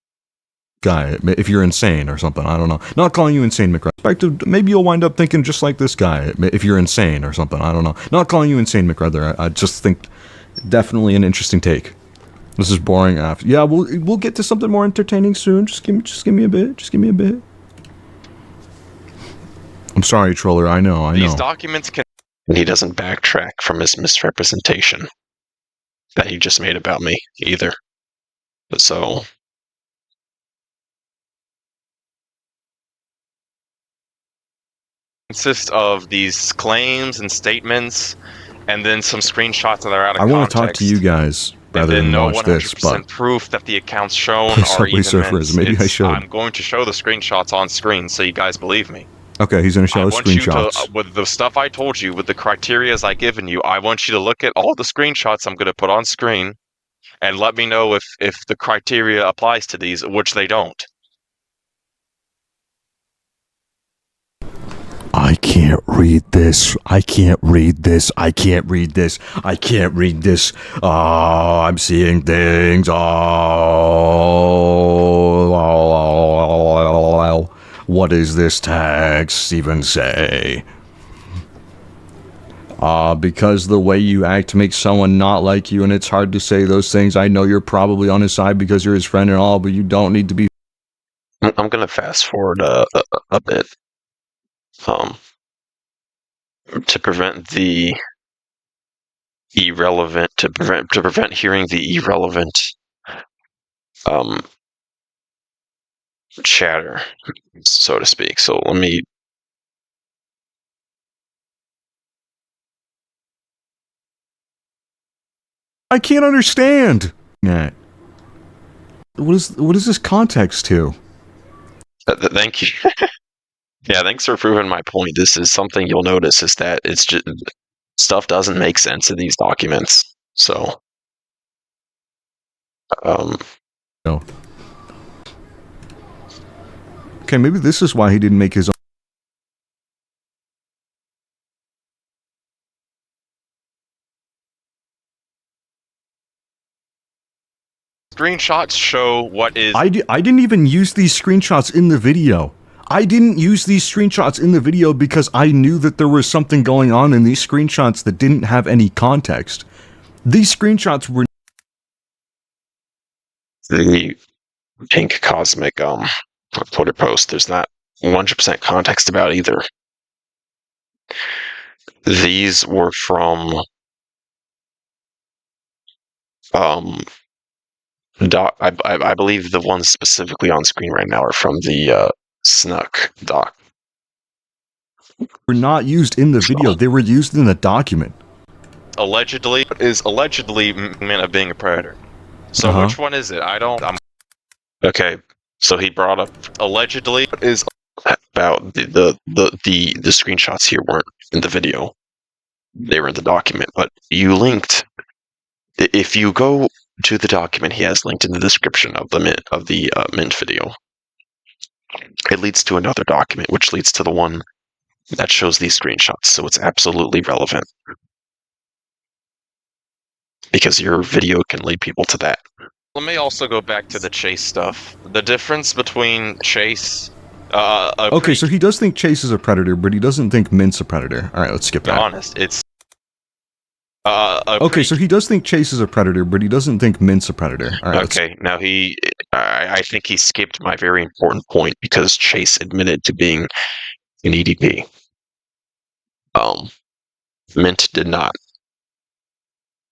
guy. If you're insane or something, I don't know. Not calling you insane, McRedler. Perspective. Maybe you'll wind up thinking just like this guy. If you're insane or something, I don't know. Not calling you insane, McRedler. I just think definitely an interesting take. This is boring. After yeah, we'll get to something more entertaining soon. Just give me a bit. Just give me a bit. I'm sorry, troller. I know. These documents can. He doesn't backtrack from his misrepresentation that he just made about me either. So. Consist of these claims and statements, and then some screenshots that are out of context. I want to talk to you guys rather than watch this, but proof that the accounts shown are even surfers. Maybe I should. I'm going to show the screenshots on screen so you guys believe me. Okay, he's going to show us screenshots. You to, with the stuff I told you, with the criterias I given you, I want you to look at all the screenshots I'm going to put on screen and let me know if the criteria applies to these, which they don't. I can't read this. I can't read this. I can't read this. I can't read this. Oh, I'm seeing things. Oh, what does this text even say? Because the way you act makes someone not like you, and it's hard to say those things. I know you're probably on his side because you're his friend and all, but you don't need to be. I'm going to fast forward a bit. To prevent the irrelevant, to prevent hearing the irrelevant chatter, so to speak. So let me. I can't understand. Yeah. What is this context to? Thank you. Yeah, thanks for proving my point. This is something you'll notice is that it's just stuff doesn't make sense in these documents. So, no. Okay, maybe this is why he didn't make his own. Screenshots show what is. I didn't even use these screenshots in the video. I didn't use these screenshots in the video because I knew that there was something going on in these screenshots that didn't have any context. These screenshots were The pink cosmic Twitter post. There's not 100% context about either. These were from I believe the ones specifically on screen right now are from the Snuck doc. were not used in the video. They were used in the document. Allegedly meant of being a predator. So which one is it? Okay. So he brought up allegedly is about the screenshots here weren't in the video. They were in the document, but you linked. If you go to the document, he has linked in the description of the Mint video. It leads to another document, which leads to the one that shows these screenshots. So it's absolutely relevant because your video can lead people to that. Let me also go back to the Chase stuff. The difference between Chase. Okay, so he does think Chase is a predator, but he doesn't think Mint's a predator. All right, let's skip that. Honest, it's. Okay, so he does think Chase is a predator, but he doesn't think Mint's a predator. All right, okay, now I think he skipped my very important point because Chase admitted to being an EDP. Mint did not.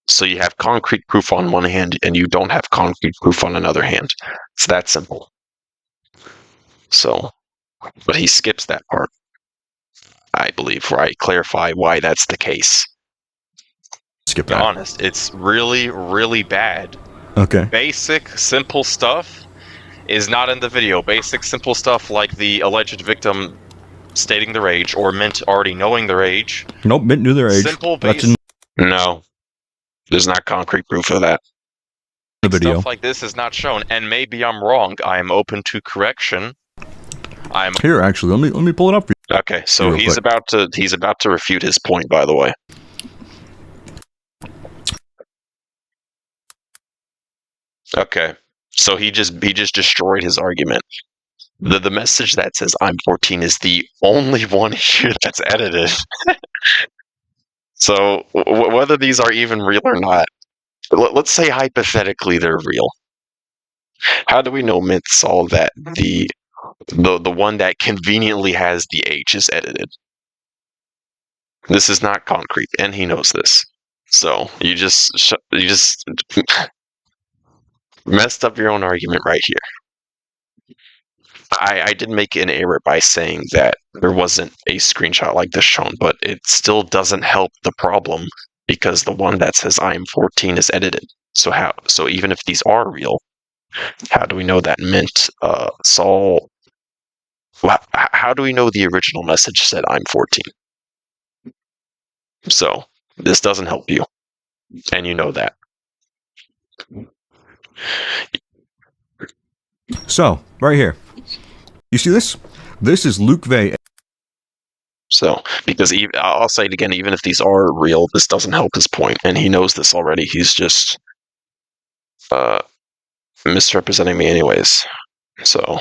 So you have concrete proof on one hand, and you don't have concrete proof on another hand. It's that simple. So, but he skips that part, I believe, where I clarify why that's the case. Skip that. Honest, it's really, really bad Okay. Basic, simple stuff is not in the video. Basic, simple stuff like the alleged victim stating their age or Mint already knowing their age. Nope, Mint knew their age. Simple, That's basic. in No, there's not concrete proof of that. the video. Stuff like this is not shown, and maybe I'm wrong. I am open to correction. Here, actually, let me pull it up for you. Okay, so Real he's quick. about to refute his point, by the way. Okay, so he just destroyed his argument. The message that says I'm 14 is the only one here that's edited. So whether these are even real or not, let's say hypothetically they're real. How do we know Mint saw that the one that conveniently has the age is edited? This is not concrete, and he knows this. So you just messed up your own argument right here. I did make an error by saying that there wasn't a screenshot like this shown, but it still doesn't help the problem because the one that says I am 14 is edited. So even if these are real, how do we know that Mint saw? How do we know the original message said I'm 14? So this doesn't help you, and you know that. So, right here. You see this? This is Luke Vey. So, because I'll say it again, even if these are real, this doesn't help his point, and he knows this already. He's just misrepresenting me anyways. So,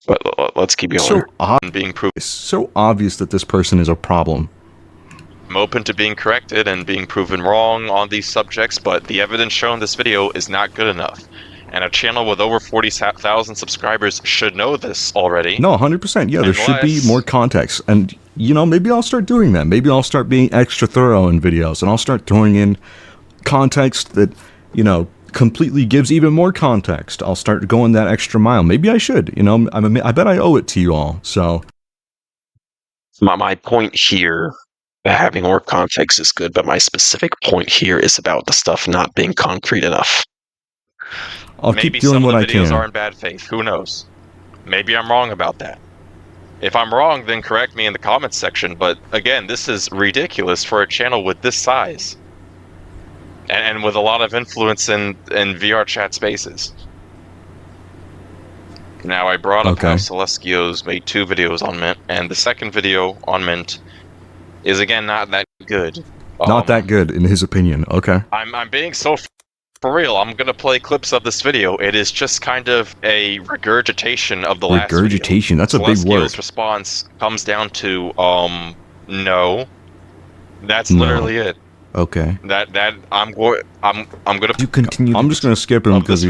but let's keep going. Being proven. It's so obvious that this person is a problem. I'm open to being corrected and being proven wrong on these subjects, but the evidence shown in this video is not good enough. And a channel with over 40,000 subscribers should know this already. No, 100%. Yeah, there should be more context. And, you know, maybe I'll start doing that. Maybe I'll start being extra thorough in videos. And I'll start throwing in context that, you know, completely gives even more context. I'll start going that extra mile. Maybe I should. You know, I bet I owe it to you all. So my point here, having more context is good, but my specific point here is about the stuff not being concrete enough. I'll keep doing what I can. Maybe some of the videos are in bad faith. Who knows? Maybe I'm wrong about that. If I'm wrong, then correct me in the comments section. But again, this is ridiculous for a channel with this size. And with a lot of influence in VRChat spaces. Now, I brought up how Sileskios made 2 videos on Mint, and the second video on Mint is, again, not that good. Not that good, in his opinion. Okay. I'm being so... For real, I'm going to play clips of this video. It is just kind of a regurgitation of the last video. Regurgitation, that's a big word. Sileskios' response comes down to, no. That's literally it. Okay. I'm gonna... You continue. I'm just going to skip him because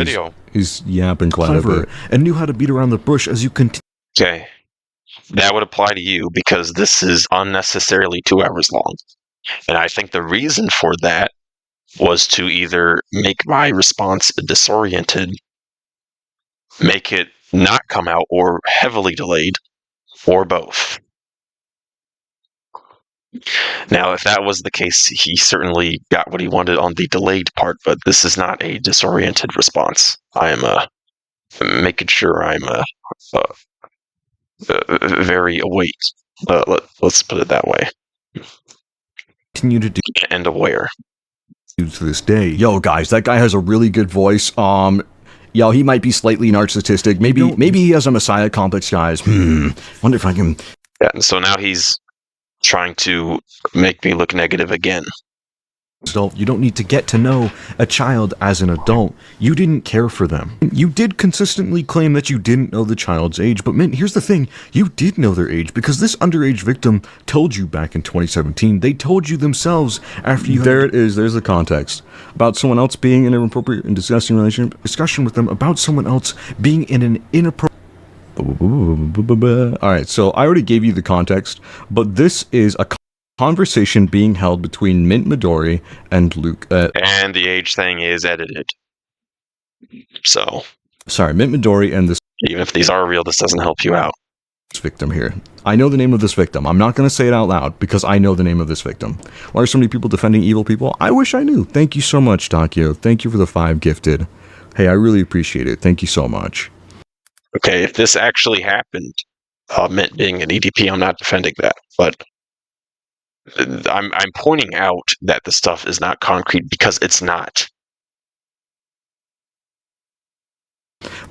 he's yapping quite a bit. And knew how to beat around the bush as you continue. Okay. That would apply to you because this is unnecessarily 2 hours long. And I think the reason for that was to either make my response disoriented, make it not come out, or heavily delayed, or both. Now, if that was the case, he certainly got what he wanted on the delayed part, but this is not a disoriented response. I am making sure I'm very awake. Let's put it that way. Continue to do and aware. To this day. Yo, guys, that guy has a really good voice. Yo, he might be slightly narcissistic. Maybe he has a messiah complex, guys. Wonder if I can... Yeah, and so now he's trying to make me look negative again. You don't need to get to know a child as an adult. You didn't care for them. You did consistently claim that you didn't know the child's age, but Mint, here's the thing. You did know their age because this underage victim told you back in 2017. They told you themselves after you... There it is. There's the context. About someone else being in an inappropriate and disgusting relationship. Discussion with them about someone else being in an inappropriate... Alright, so I already gave you the context, but this is a conversation being held between Mint Midori and Luke. And the age thing is edited. So. Sorry, Mint Midori and this... Even if these are real, this doesn't help you out. victim here. I know the name of this victim. I'm not going to say it out loud because I know the name of this victim. Why are so many people defending evil people? I wish I knew. Thank you so much, Takio. Thank you for the 5 gifted. Hey, I really appreciate it. Thank you so much. Okay, if this actually happened, Mint being an EDP, I'm not defending that, but I'm pointing out that the stuff is not concrete because it's not.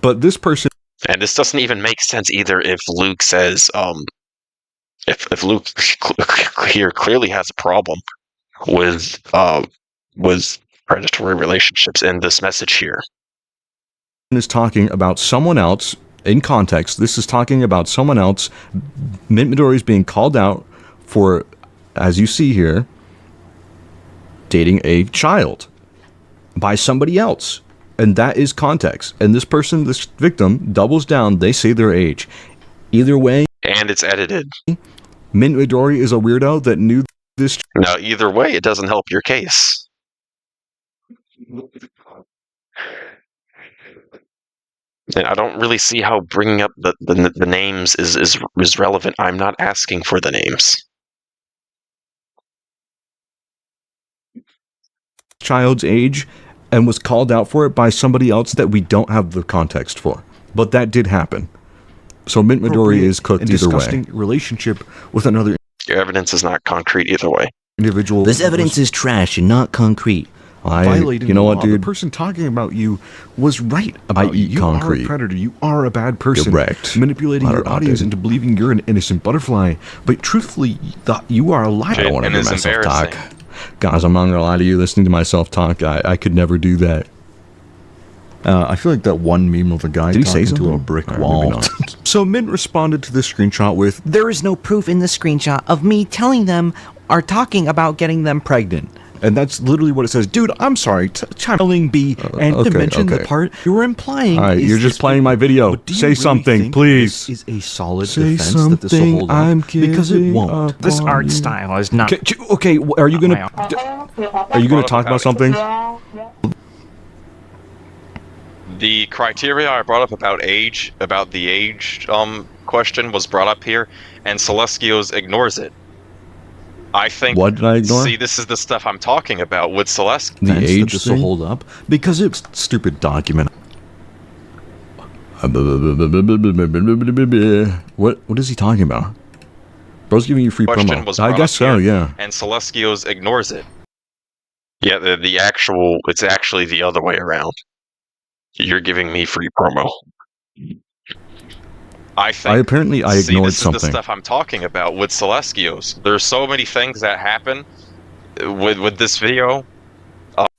But this person, and this doesn't even make sense either. If Luke says, if Luke here clearly has a problem with predatory relationships in this message here, is talking about someone else. In context, this is talking about someone else. Mint Midori is being called out for, as you see here, dating a child by somebody else. And that is context. And this person, this victim, doubles down. They say their age. Either way. And it's edited. Mint Midori is a weirdo that knew this. Now, either way, it doesn't help your case. And I don't really see how bringing up the names is relevant. I'm not asking for the names. Child's age and was called out for it by somebody else that we don't have the context for. But that did happen. So Mint Midori is cooked either way. Relationship with another. Your evidence is not concrete either way. Individual. This evidence is trash and not concrete. You know what, dude? The person talking about you was right about you. You concrete. are a predator. You are a bad person. Correct. Manipulating your audience into believing you're an innocent butterfly. But truthfully, you are a liar. I don't want to hear myself talk. Guys, I'm not going to lie to you. Listening to myself talk, I could never do that. I feel like that one meme of a guy Did he say talking to a something? brick wall. So Mint responded to this screenshot with, There is no proof in the screenshot of me telling them or talking about getting them pregnant. and that's literally what it says. Dude, I'm sorry. Channeling B and to mention the part you were implying. All right, you're just playing my video. Say something, please. Is a solid Say defense that this will something, hold I'm up because it giving won't. up This on art you. style is not. Okay, are you gonna talk about something? The criteria I brought up about age, about the age question was brought up here, and Sileskios ignores it. I think. What did I ignore? See, this is the stuff I'm talking about with Sileskios. The Defense age that this will thing? hold up because it's stupid document. What is he talking about? Bro's giving you free Question promo. was I brought guess up so, here, yeah. And Sileskios ignores it. Yeah, the actual, it's actually the other way around. You're giving me free promo. I think. I See, ignored this something. is the stuff I'm talking about with Sileskios. There's so many things that happen with this video.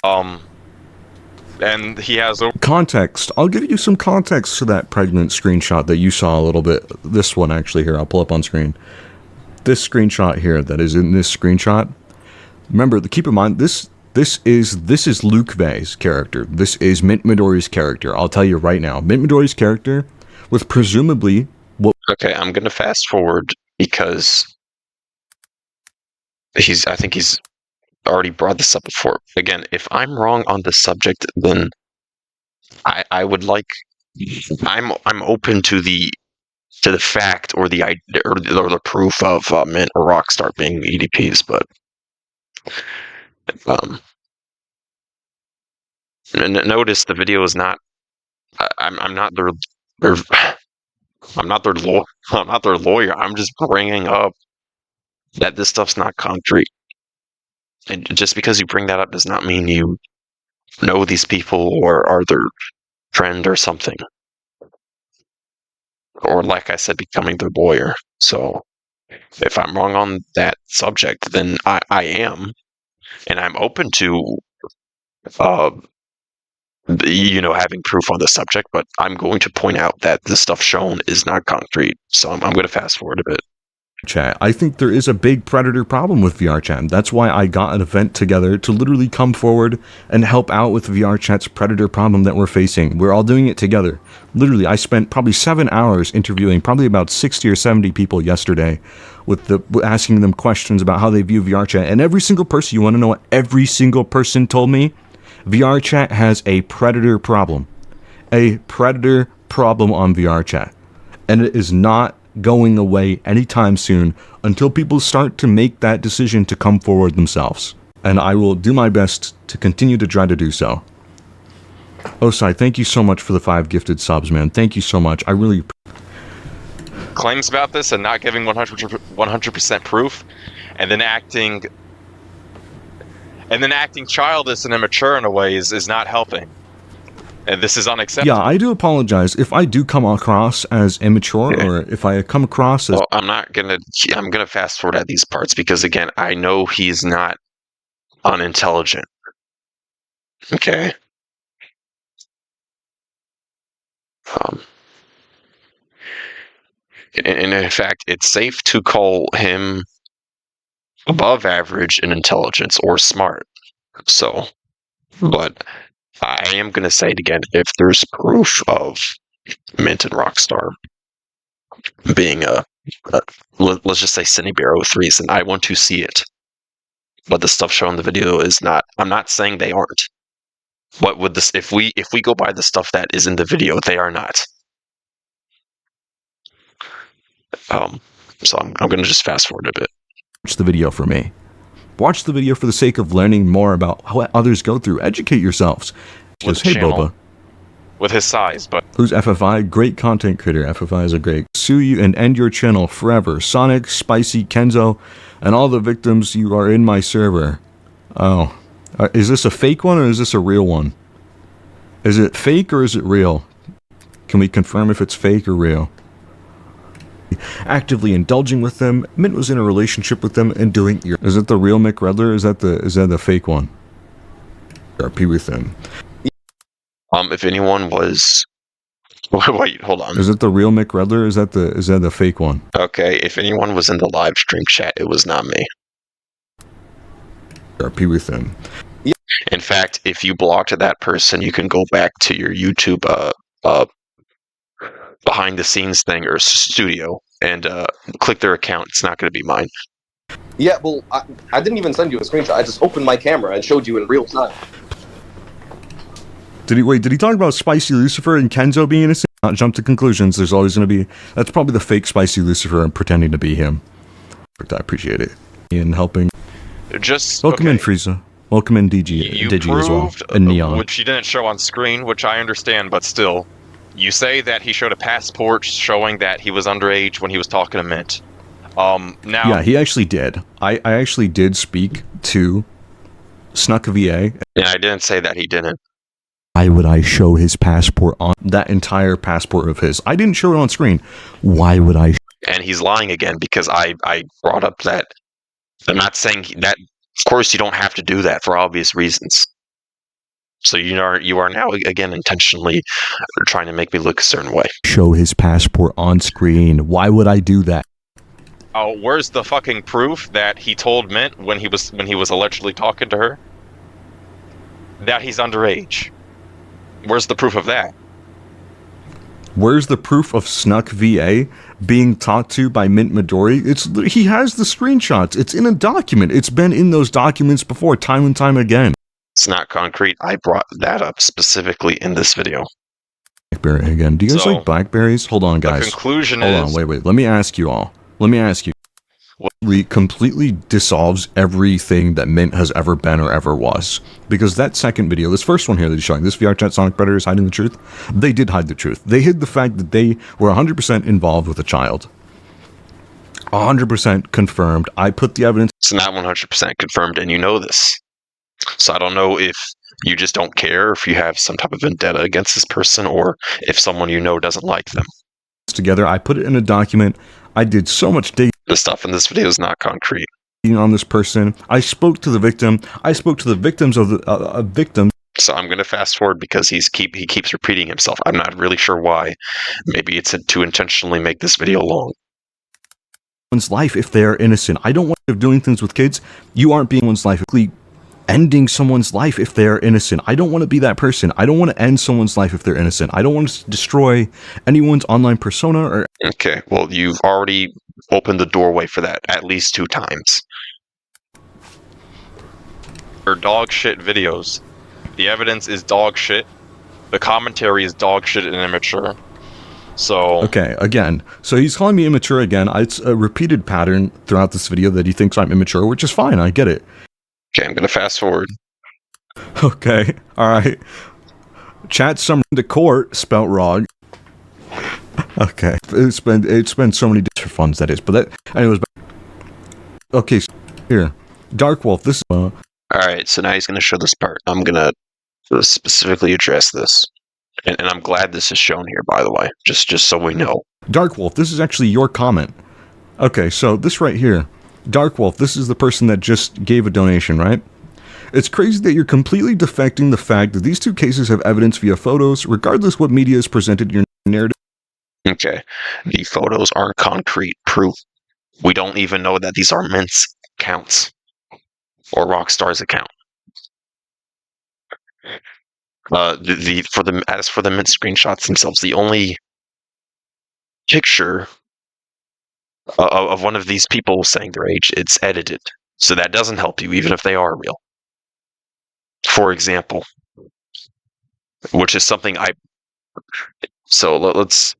And he has Context. I'll give you some context to that pregnant screenshot that you saw a little bit. This one actually here. I'll pull up on screen. This screenshot here that is in this screenshot. Remember, keep in mind this is Luke Vey's character. This is Mint Midori's character. I'll tell you right now. Mint Midori's character with presumably what. Okay, I'm gonna fast forward because I think he's already brought this up before. Again, if I'm wrong on this subject, then I would like. I'm open to the fact or the idea or the proof of Mint or Rockstar being EDPs, but and notice the video is not. I'm not their. I'm not their lawyer. I'm not their lawyer. I'm just bringing up that this stuff's not concrete. And just because you bring that up does not mean you know these people or are their friend or something. Or, like I said, becoming their lawyer. So, if I'm wrong on that subject, then I am. And I'm open to, having proof on the subject, but I'm going to point out that the stuff shown is not concrete. So, I'm going to fast forward a bit. Chat. I think there is a big predator problem with VRChat. That's why I got an event together to literally come forward and help out with VRChat's predator problem that we're facing. We're all doing it together. Literally, I spent probably 7 hours interviewing probably about 60 or 70 people yesterday with asking them questions about how they view VRChat. And every single person, you want to know what every single person told me? VRChat has a predator problem. A predator problem on VRChat. And it is not going away anytime soon until people start to make that decision to come forward themselves. And I will do my best to continue to try to do so. Osai, thank you so much for the 5 gifted subs, man. Thank you so much. I really... Claims about this and not giving 100% proof, and then acting childish and immature in a way is not helping. And this is unacceptable. Yeah, I do apologize if I do come across as immature, or if I come across as... Well, I'm gonna fast forward at these parts because, again, I know he's not unintelligent. Okay. And in fact, it's safe to call him above average in intelligence or smart. So, but I am going to say it again, if there's proof of Mint and Rockstar being let's just say Cinebear 03s, and I want to see it. But the stuff shown in the video is not, I'm not saying they aren't. What would this, if we go by the stuff that is in the video, they are not. So I'm going to just fast forward a bit. Watch the video for me. Watch the video for the sake of learning more about what others go through. Educate yourselves. Because, hey, Boba. With his size, but... Who's FFI? Great content creator. FFI is a great... Sue you and end your channel forever. Sonic, Spicy, Kenzo, and all the victims, you are in my server. Oh. Is this a fake one or is this a real one? Is it fake or is it real? Can we confirm if it's fake or real? Actively indulging with them. Mint was in a relationship with them and doing... Is it the real McRedler? Is that the fake one? RP with them. If anyone was... Wait, hold on. Is it the real McRedler? Is that the fake one? Okay, if anyone was in the live stream chat, it was not me. RP with them. In fact, if you blocked that person, you can go back to your YouTube behind the scenes thing or studio and click their account. It's not going to be mine. Yeah, well, I didn't even send you a screenshot. I just opened my camera and showed you in real time. Did he talk about Spicy Lucifer and Kenzo being innocent? Not jump to conclusions. There's always going to be... That's probably the fake Spicy Lucifer and pretending to be him. I appreciate it. In helping... Welcome in, Frieza. Welcome in, Digi as well. And Neon. Which you didn't show on screen, which I understand, but still. You say that he showed a passport showing that he was underage when he was talking to Mint. Now... Yeah, he actually did. I actually did speak to Snuck VA. Yeah, I didn't say that he didn't. Why would I show his passport on that entire passport of his? I didn't show it on screen. Why would I? And he's lying again because I brought up that. I'm not saying that. Of course, you don't have to do that for obvious reasons. So you are now again intentionally trying to make me look a certain way. Show his passport on screen. Why would I do that? Oh, where's the fucking proof that he told Mint when he was allegedly talking to her that he's underage? Where's the proof of that? Where's the proof of Snuck VA being talked to by Mint Midori? He has the screenshots. It's in a document. It's been in those documents before, time and time again. It's not concrete. I brought that up specifically in this video. Blackberry again. Do you guys like blackberries? Hold on, guys. The conclusion Hold on, wait. Let me ask you all. It completely dissolves everything that Mint has ever been or ever was. Because that second video, this first one here that he's showing, this VRChat Sonic Predator is hiding the truth, they did hide the truth. They hid the fact that they were 100% involved with a child. 100% confirmed. I put the evidence... It's not 100% confirmed, and you know this. So I don't know if you just don't care, if you have some type of vendetta against this person, or if someone you know doesn't like them. Together, I put it in a document. I did so much digging. The stuff in this video is not concrete. On this person, I spoke to the victim. I spoke to the victims of the victim. So I'm going to fast forward because he keeps repeating himself. I'm not really sure why. Maybe it's to intentionally make this video long. Someone's life if they are innocent. I don't want to doing things with kids. You aren't being one's life. Ending someone's life if they are innocent. I don't want to be that person. I don't want to end someone's life if they're innocent. I don't want to destroy anyone's online persona or... Okay, well, you've already opened the doorway for that at least 2 times. They're dog shit videos. The evidence is dog shit. The commentary is dog shit and immature. So Okay, again. So he's calling me immature again. It's a repeated pattern throughout this video that he thinks I'm immature, which is fine. I get it. okay, I'm gonna fast forward. Okay, alright. Chat summoned to court, spelt wrong. Okay, it's been so many different funds, that is. But that, anyways. Okay, so here. Dark Wolf, this is... Alright, so now he's gonna show this part. I'm gonna specifically address this. And I'm glad this is shown here, by the way. Just so we know. Dark Wolf, this is actually your comment. Okay, so this right here. Dark Wolf, this is the person that just gave a donation, right? It's crazy that you're completely defecting the fact that these two cases have evidence via photos, regardless what media is presented in your narrative. Okay. The photos aren't concrete proof. We don't even know that these are Mint's accounts. Or Rockstar's account. As for the Mint screenshots themselves, the only picture of one of these people saying their age, it's edited. So that doesn't help you, even if they are real. For example. Which is something so let's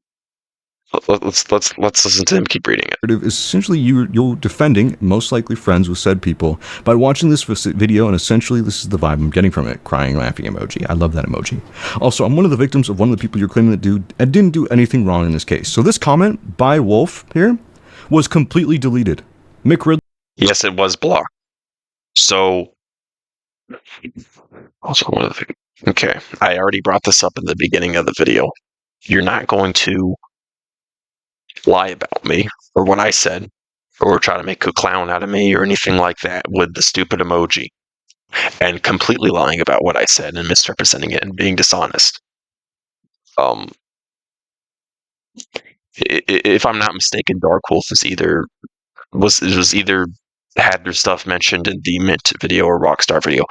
listen to him keep reading it. Is essentially you're defending most likely friends with said people by watching this video, and essentially this is the vibe I'm getting from it. Crying, laughing emoji. I love that emoji. Also, I'm one of the victims of one of the people you're claiming that didn't do anything wrong in this case. So this comment by Wolf here was completely deleted. McRedler. Yes, it was blocked. So also one of the okay, I already brought this up in the beginning of the video. You're not going to lie about me or what I said or try to make a clown out of me or anything like that with the stupid emoji and completely lying about what I said and misrepresenting it and being dishonest. If I'm not mistaken, Dark Wolf was either had their stuff mentioned in the Mint video or Rockstar video.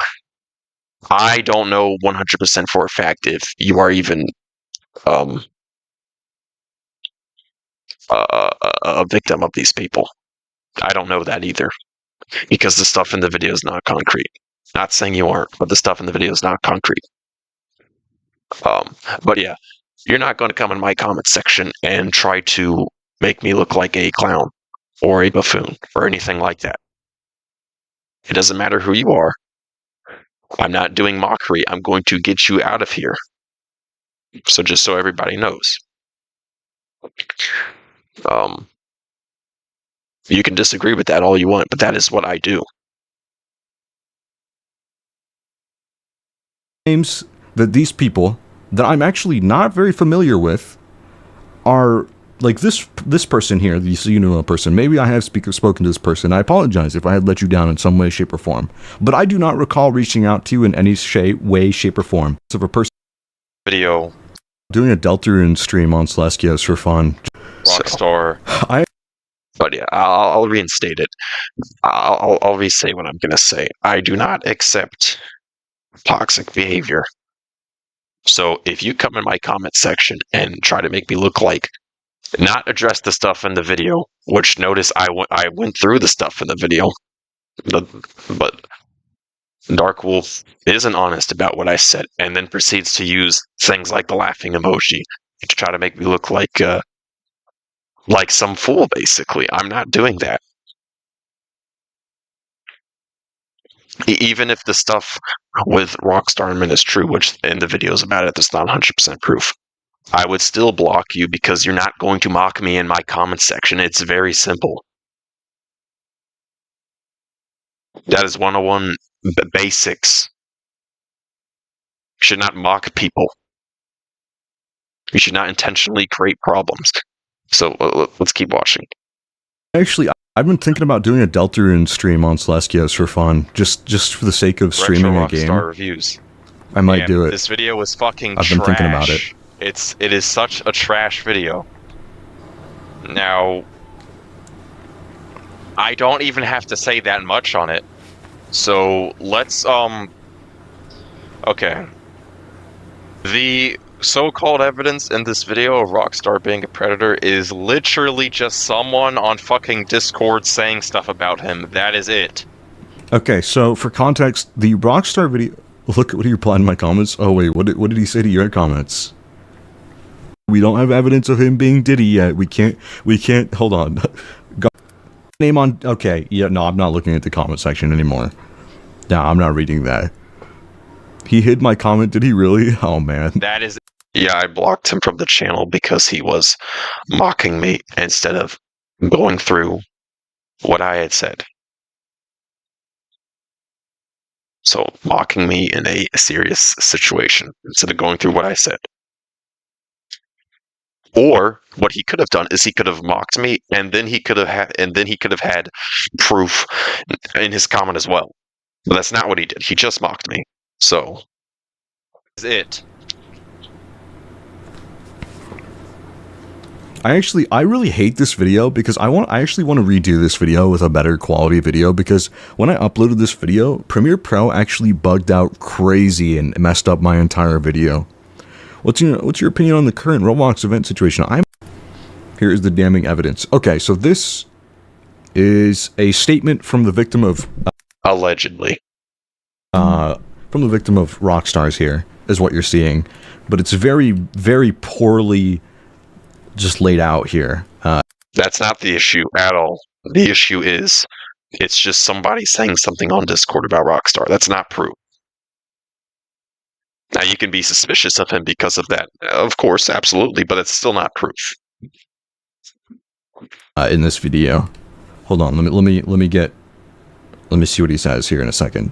I don't know 100% for a fact if you are even a victim of these people. I don't know that either, because the stuff in the video is not concrete. Not saying you aren't, but the stuff in the video is not concrete. But yeah, you're not going to come in my comment section and try to make me look like a clown or a buffoon or anything like that. It doesn't matter who you are. I'm not doing mockery. I'm going to get you out of here. So just so everybody knows. You can disagree with that all you want, but that is what I do. Names that these people that I'm actually not very familiar with are like this person here, the person. Maybe I have spoken to this person. I apologize if I had let you down in some way, shape, or form. But I do not recall reaching out to you in any way, shape, or form. So, of a person Video doing a Deltarune stream on Sileskios for fun. Rockstar. But yeah, I'll reinstate it. I'll re-say what I'm gonna say. I do not accept toxic behavior. So if you come in my comment section and try to make me look like not address the stuff in the video, which notice I went through the stuff in the video, but Dark Wolf isn't honest about what I said, and then proceeds to use things like the laughing emoji to try to make me look like some fool, basically. I'm not doing that. Even if the stuff with Rockstar and Mint is true, which in the videos about it, that's not 100% proof, I would still block you because you're not going to mock me in my comment section. It's very simple. That is 101 basics. You should not mock people. You should not intentionally create problems. So let's keep watching. Actually, I've been thinking about doing a Deltarune stream on Sileskios for fun, just for the sake of streaming a game. Reviews. I might do it. This video was fucking I've been thinking about it. It is such a trash video. Now, I don't even have to say that much on it. So let's okay. The so-called evidence in this video of Rockstar being a predator is literally just someone on fucking Discord saying stuff about him. That is it. Okay, so for context, the Rockstar video... Look at what he replied in my comments. Oh wait, what did he say to your comments? We don't have evidence of him being Diddy yet. We can't, hold on. Name on, okay, yeah, no, I'm not looking at the comment section anymore. No, I'm not reading that. He hid my comment, did he really? Oh, man. That is... Yeah, I blocked him from the channel because he was mocking me instead of going through what I had said. So, mocking me in a serious situation instead of going through what I said. Or what he could have done is he could have mocked me, and then he could have had proof in his comment as well. But that's not what he did. He just mocked me. So, that's it. I really hate this video because I actually want to redo this video with a better quality video, because when I uploaded this video, Premiere Pro actually bugged out crazy and messed up my entire video. What's your opinion on the current Roblox event situation? Here is the damning evidence. Okay, so this is a statement from the victim of... Allegedly. From the victim of Rockstars here, is what you're seeing. But it's very, very poorly just laid out here. That's not the issue at all. The issue is, it's just somebody saying something on Discord about Rockstar. That's not proof. Now, you can be suspicious of him because of that. Of course, absolutely, but it's still not proof. In this video. Hold on, let me see what he says here in a second.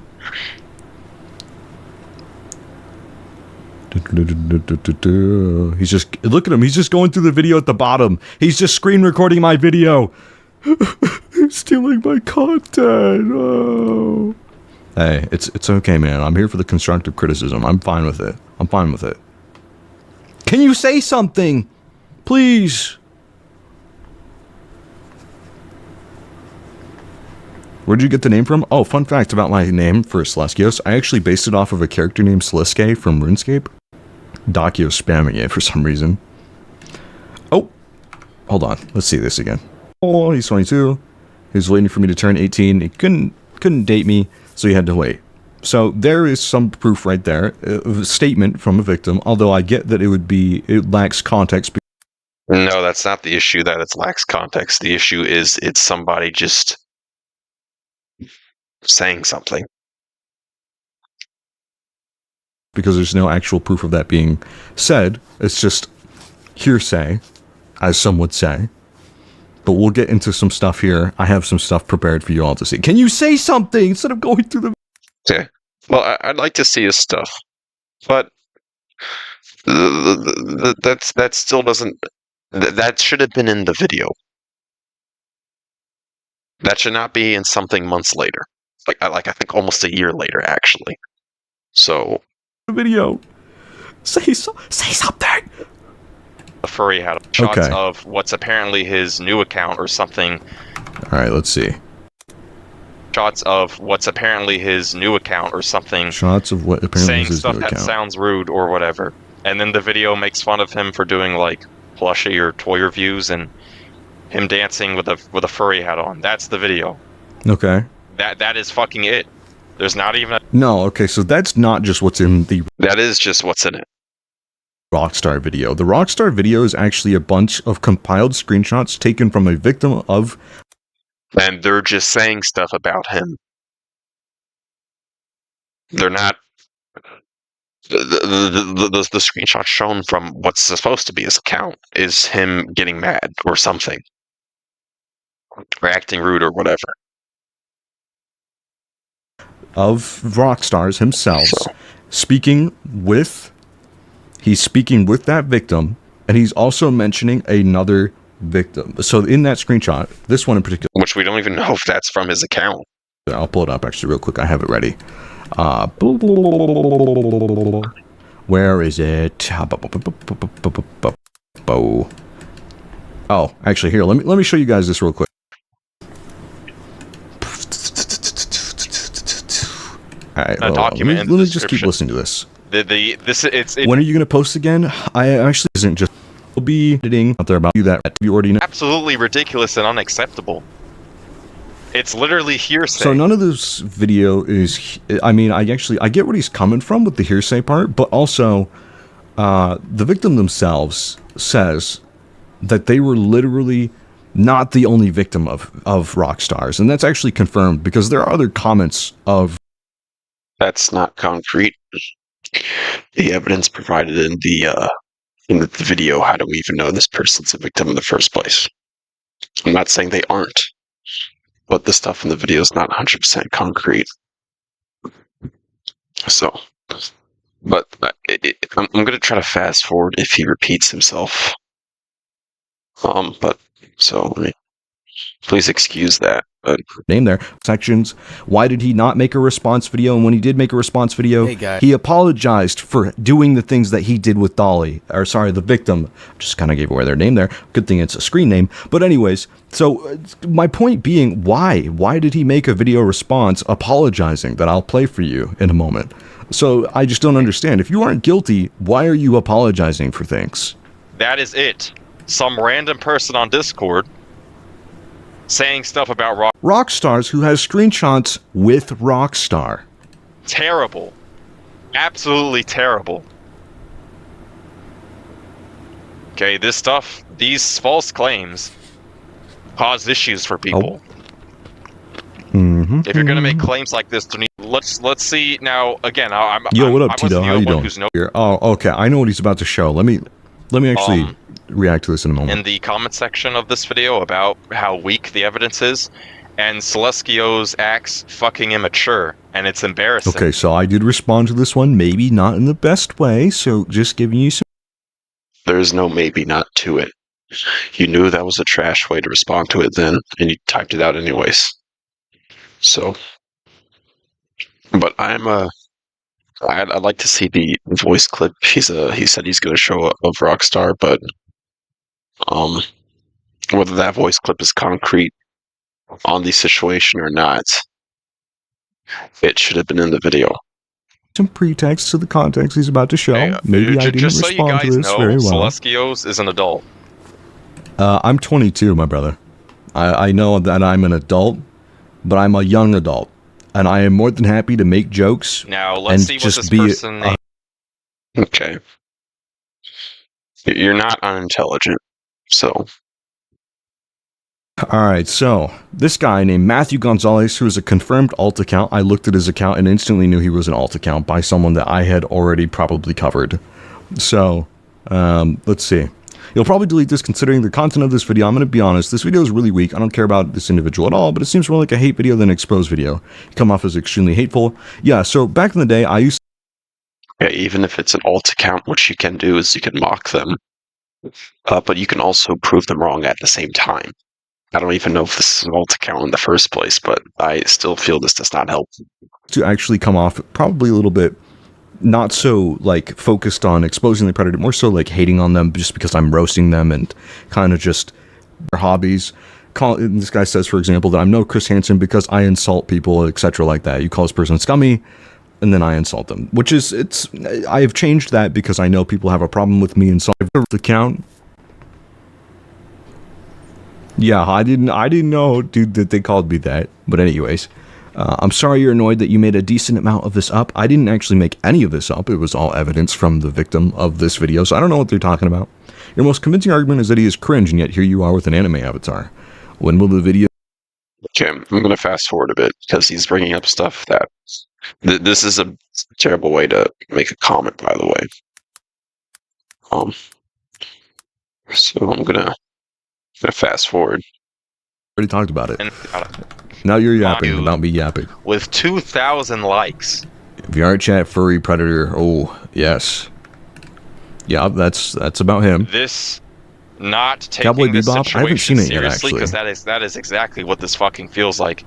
He's just, look at him, he's just going through the video at the bottom. He's just screen recording my video. He's stealing my content. Oh. Hey, it's okay, man. I'm here for the constructive criticism. I'm fine with it. I'm fine with it. Can you say something? Please. Where did you get the name from? Oh, fun fact about my name for Sileskios. I actually based it off of a character named Sileskios from RuneScape. Docio's spamming it for some reason. Oh, hold on. Let's see this again. Oh, he's 22. He's waiting for me to turn 18. He couldn't date me, so he had to wait. So there is some proof right there, a statement from a victim, although I get that it lacks context. No, that's not the issue, that it lacks context. The issue is it's somebody just saying something. Because there's no actual proof of that being said. It's just hearsay, as some would say. But we'll get into some stuff here. I have some stuff prepared for you all to see. Can you say something instead of going through the... Okay. Well, I'd like to see his stuff. But that still doesn't... That should have been in the video. That should not be in something months later. Like I think almost a year later, actually. So... video. Say something! The furry had shots of what's apparently his new account or something. Alright, let's see. Shots of what's apparently his new account or something. Shots of what apparently is his new account. Saying stuff that sounds rude or whatever. And then the video makes fun of him for doing like plushie or toy reviews and him dancing with a furry hat on. That's the video. Okay. That is fucking it. There's not even a... No, okay, so that's not just what's in the... That is just what's in it. Rockstar video. The Rockstar video is actually a bunch of compiled screenshots taken from a victim of... And they're just saying stuff about him. They're not... The screenshot shown from what's supposed to be his account is him getting mad or something. Or acting rude or whatever. Of Rockstars himself, he's speaking with that victim, and he's also mentioning another victim. So in that screenshot, this one in particular, which we don't even know if that's from his account. I'll pull it up actually real quick. I have it ready. Where is it? Oh, actually here, let me show you guys this real quick. Alright, let me just keep listening to this. When are you going to post again? I actually isn't just... We'll be editing out there about you that you already know. Absolutely ridiculous and unacceptable. It's literally hearsay. So none of this video is... I mean, I get what he's coming from with the hearsay part, but also... the victim themselves says that they were literally not the only victim of Rockstars, and that's actually confirmed because there are other comments of... That's not concrete. The evidence provided in the video, how do we even know this person's a victim in the first place? I'm not saying they aren't, but the stuff in the video is not 100% concrete. So, but I'm going to try to fast forward if he repeats himself. But so please excuse that. But name there sections. Why did he not make a response video? And when he did make a response video, he apologized for doing the things that he did with Dolly, or sorry, the victim. Just kind of gave away their name there. Good thing it's a screen name. But anyways, so my point being, why did he make a video response apologizing that I'll play for you in a moment? So I just don't understand. If you aren't guilty, why are you apologizing for things? that is it. Some random person on Discord saying stuff about Rockstars who has screenshots with Rockstar. Terrible. Absolutely terrible. Okay, this stuff, these false claims cause issues for people. If you're gonna make claims like this, let's see now. Again, Yo, what up, Tito? How you doing? Oh, okay. I know what he's about to show. Let me actually react to this in a moment. In the comment section of this video about how weak the evidence is, and Sileskios acts fucking immature, and it's embarrassing. Okay, so I did respond to this one, maybe not in the best way, so just giving you some... There's no maybe not to it. You knew that was a trash way to respond to it then, and you typed it out anyways. So, but I'd like to see the voice clip. He said he's going to show of Rockstar, but whether that voice clip is concrete on the situation or not, it should have been in the video. Some pretext to the context he's about to show. Hey, maybe I didn't respond to this very well. Sileskios is an adult. I'm 22, my brother. I know that I'm an adult, but I'm a young adult, and I am more than happy to make jokes. Now let's see what this person. Okay, you're not unintelligent, so. Alright, so, this guy named Matthew Gonzalez, who is a confirmed alt account. I looked at his account and instantly knew he was an alt account by someone that I had already probably covered. So, let's see. You'll probably delete this considering the content of this video. I'm going to be honest, this video is really weak. I don't care about this individual at all, but it seems more like a hate video than an exposed video. You come off as extremely hateful. Yeah, so back in the day, I used to... Yeah, even if it's an alt account, what you can do is you can mock them. But you can also prove them wrong at the same time. I don't even know if this is an alt account in the first place, but I still feel this does not help. To actually come off probably a little bit not so like focused on exposing the predator, more so like hating on them just because I'm roasting them and kind of just their hobbies. This guy says, for example, that I'm no Chris Hansen because I insult people, etc. like that. You call this person scummy, and then I insult them, which is, I have changed that because I know people have a problem with me insulting the account. Yeah, I didn't know, dude, that they called me that. But anyways, I'm sorry you're annoyed that you made a decent amount of this up. I didn't actually make any of this up. It was all evidence from the victim of this video, so I don't know what they're talking about. Your most convincing argument is that he is cringe, and yet here you are with an anime avatar. When will the video... Okay, I'm going to fast forward a bit, because he's bringing up stuff that... This is a terrible way to make a comment, by the way. So I'm gonna fast forward. Already talked about it. Now you're yapping without me yapping. With 2,000 likes. VRChat furry predator. Oh, yes. Yeah, that's about him. This not taking Cowboy this Bebop? situation I haven't seen it seriously, yet, because that is exactly what this fucking feels like.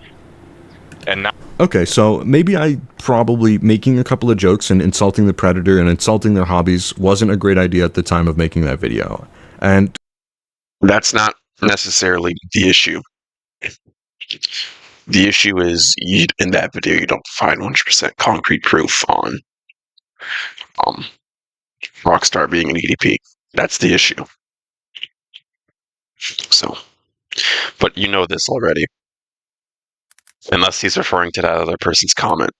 And not okay, so maybe I probably making a couple of jokes and insulting the predator and insulting their hobbies wasn't a great idea at the time of making that video. And that's not necessarily the issue. The issue is, in that video, you don't find 100% concrete proof on Rockstar being an EDP. That's the issue. So, but you know this already. Unless he's referring to that other person's comment.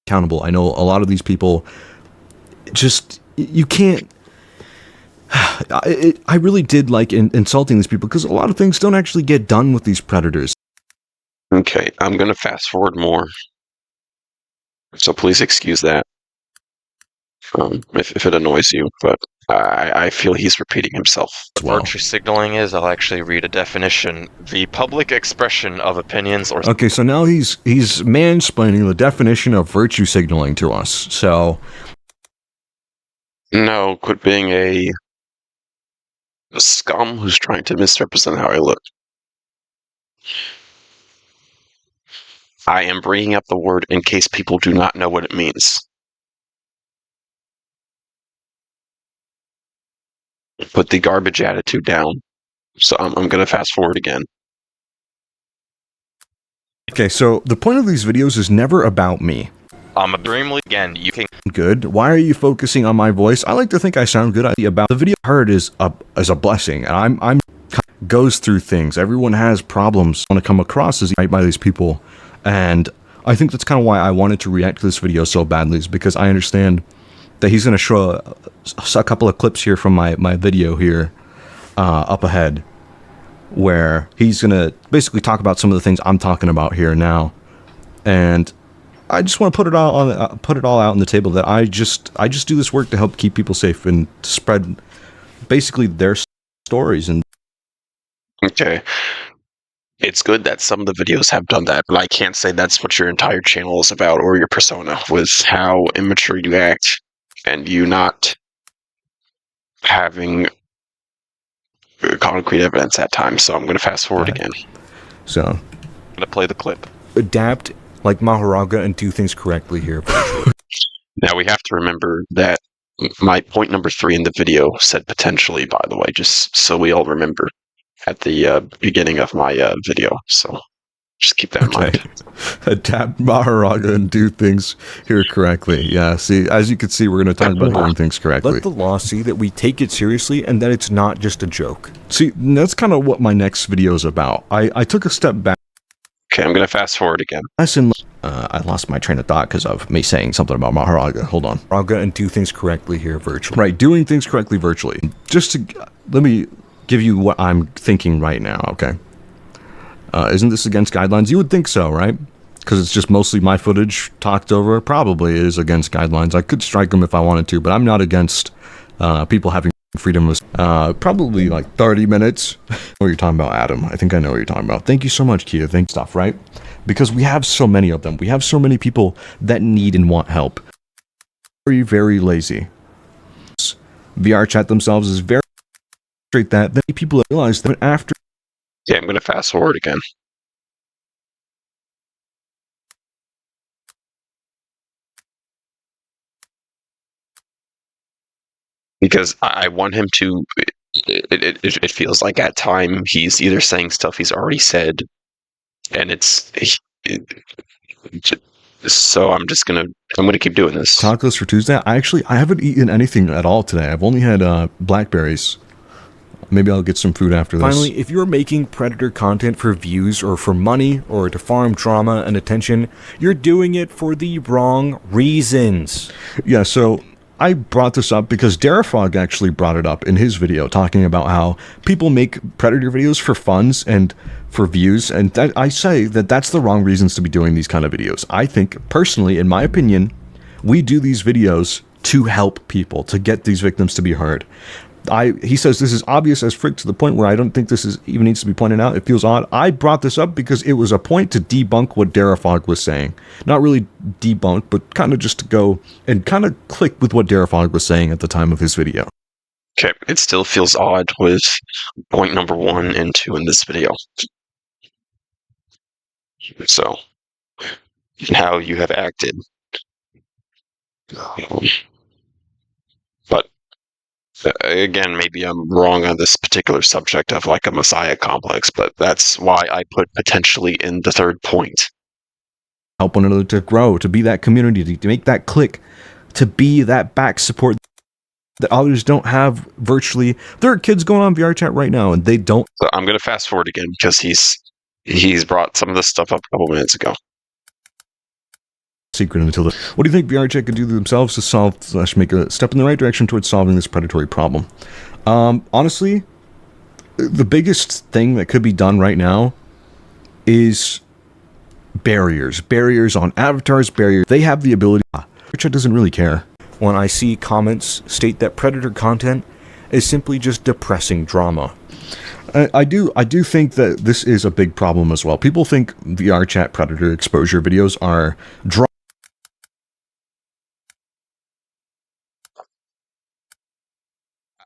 accountable. I know a lot of these people just, you can't, I really did like insulting these people because a lot of things don't actually get done with these predators. Okay, I'm going to fast forward more. So please excuse that. If it annoys you, but I feel he's repeating himself. Well. Virtue signaling is, I'll actually read a definition, the public expression of opinions or... Okay, so now he's mansplaining the definition of virtue signaling to us, so... No, quit being a scum who's trying to misrepresent how I look. I am bringing up the word in case people do not know what it means. Put the garbage attitude down. So I'm going to fast forward again. Okay, so the point of these videos is never about me. I'm extremely, again, you can... Good. Why are you focusing on my voice? I like to think I sound good. About the video I heard is a blessing, and I'm goes through things. Everyone has problems. I want to come across as right by these people, and I think that's kind of why I wanted to react to this video so badly, is because I understand that he's going to show a couple of clips here from my video here up ahead, where he's going to basically talk about some of the things I'm talking about here now, and I just want to put it all out on the table that I just do this work to help keep people safe and to spread basically their stories. And okay, it's good that some of the videos have done that, but I can't say that's what your entire channel is about or your persona, was how immature you act and you not having concrete evidence at times. So I'm going to fast forward again. So I'm going to play the clip. Adapt like Maharaga and do things correctly here. Now we have to remember that my point number 3 in the video said potentially, by the way, just so we all remember at the beginning of my video. So just keep that in mind. Adapt Maharaga and do things here correctly. Yeah, see, as you can see, we're going to talk about doing things correctly. Let the law see that we take it seriously and that it's not just a joke. See, that's kind of what my next video is about. I took a step back. Okay, I'm going to fast forward again. I lost my train of thought because of me saying something about Maharaga. Hold on. Maharaga and do things correctly here virtually. Right, doing things correctly virtually. Just to, let me give you what I'm thinking right now, okay? Isn't this against guidelines? You would think so, right? Because it's just mostly my footage talked over. Probably is against guidelines. I could strike them if I wanted to, but I'm not against people having freedom of probably like 30 minutes. What you're talking about, Adam? I think I know what you're talking about. Thank you so much, Kia. Thank stuff, right? Because we have so many of them. We have so many people that need and want help. Very, very lazy. VRChat themselves is very straight that many people realize that after. Yeah, I'm going to fast forward again. Because I want him to, it feels like at time he's either saying stuff he's already said, and so I'm gonna keep doing this. Tacos for Tuesday. I haven't eaten anything at all today. I've only had blackberries. Maybe I'll get some food after this. Finally, if you're making predator content for views or for money or to farm drama and attention, you're doing it for the wrong reasons. Yeah, so I brought this up because Darafog actually brought it up in his video, talking about how people make predator videos for funds and for views, and that I say that that's the wrong reasons to be doing these kind of videos. I think, personally, in my opinion, we do these videos to help people, to get these victims to be heard. He says this is obvious as frick to the point where I don't think this even needs to be pointed out. It feels odd. I brought this up because it was a point to debunk what Darafog was saying. Not really debunk, but kind of just to go and kind of click with what Darafog was saying at the time of his video. Okay, it still feels odd with point number 1 and 2 in this video. So, how you have acted. But again, maybe I'm wrong on this particular subject of like a messiah complex, but that's why I put potentially in the 3rd point. Help one another to grow, to be that community, to make that click, to be that back support that others don't have virtually. There are kids going on VRChat right now and they don't. So I'm going to fast forward again because he's brought some of this stuff up a couple minutes ago. secret until the... What do you think VRChat could do themselves to solve / make a step in the right direction towards solving this predatory problem? Honestly, the biggest thing that could be done right now is barriers. Barriers on avatars, barriers. They have the ability... VRChat doesn't really care. When I see comments state that predator content is simply just depressing drama. I do think that this is a big problem as well. People think VRChat predator exposure videos are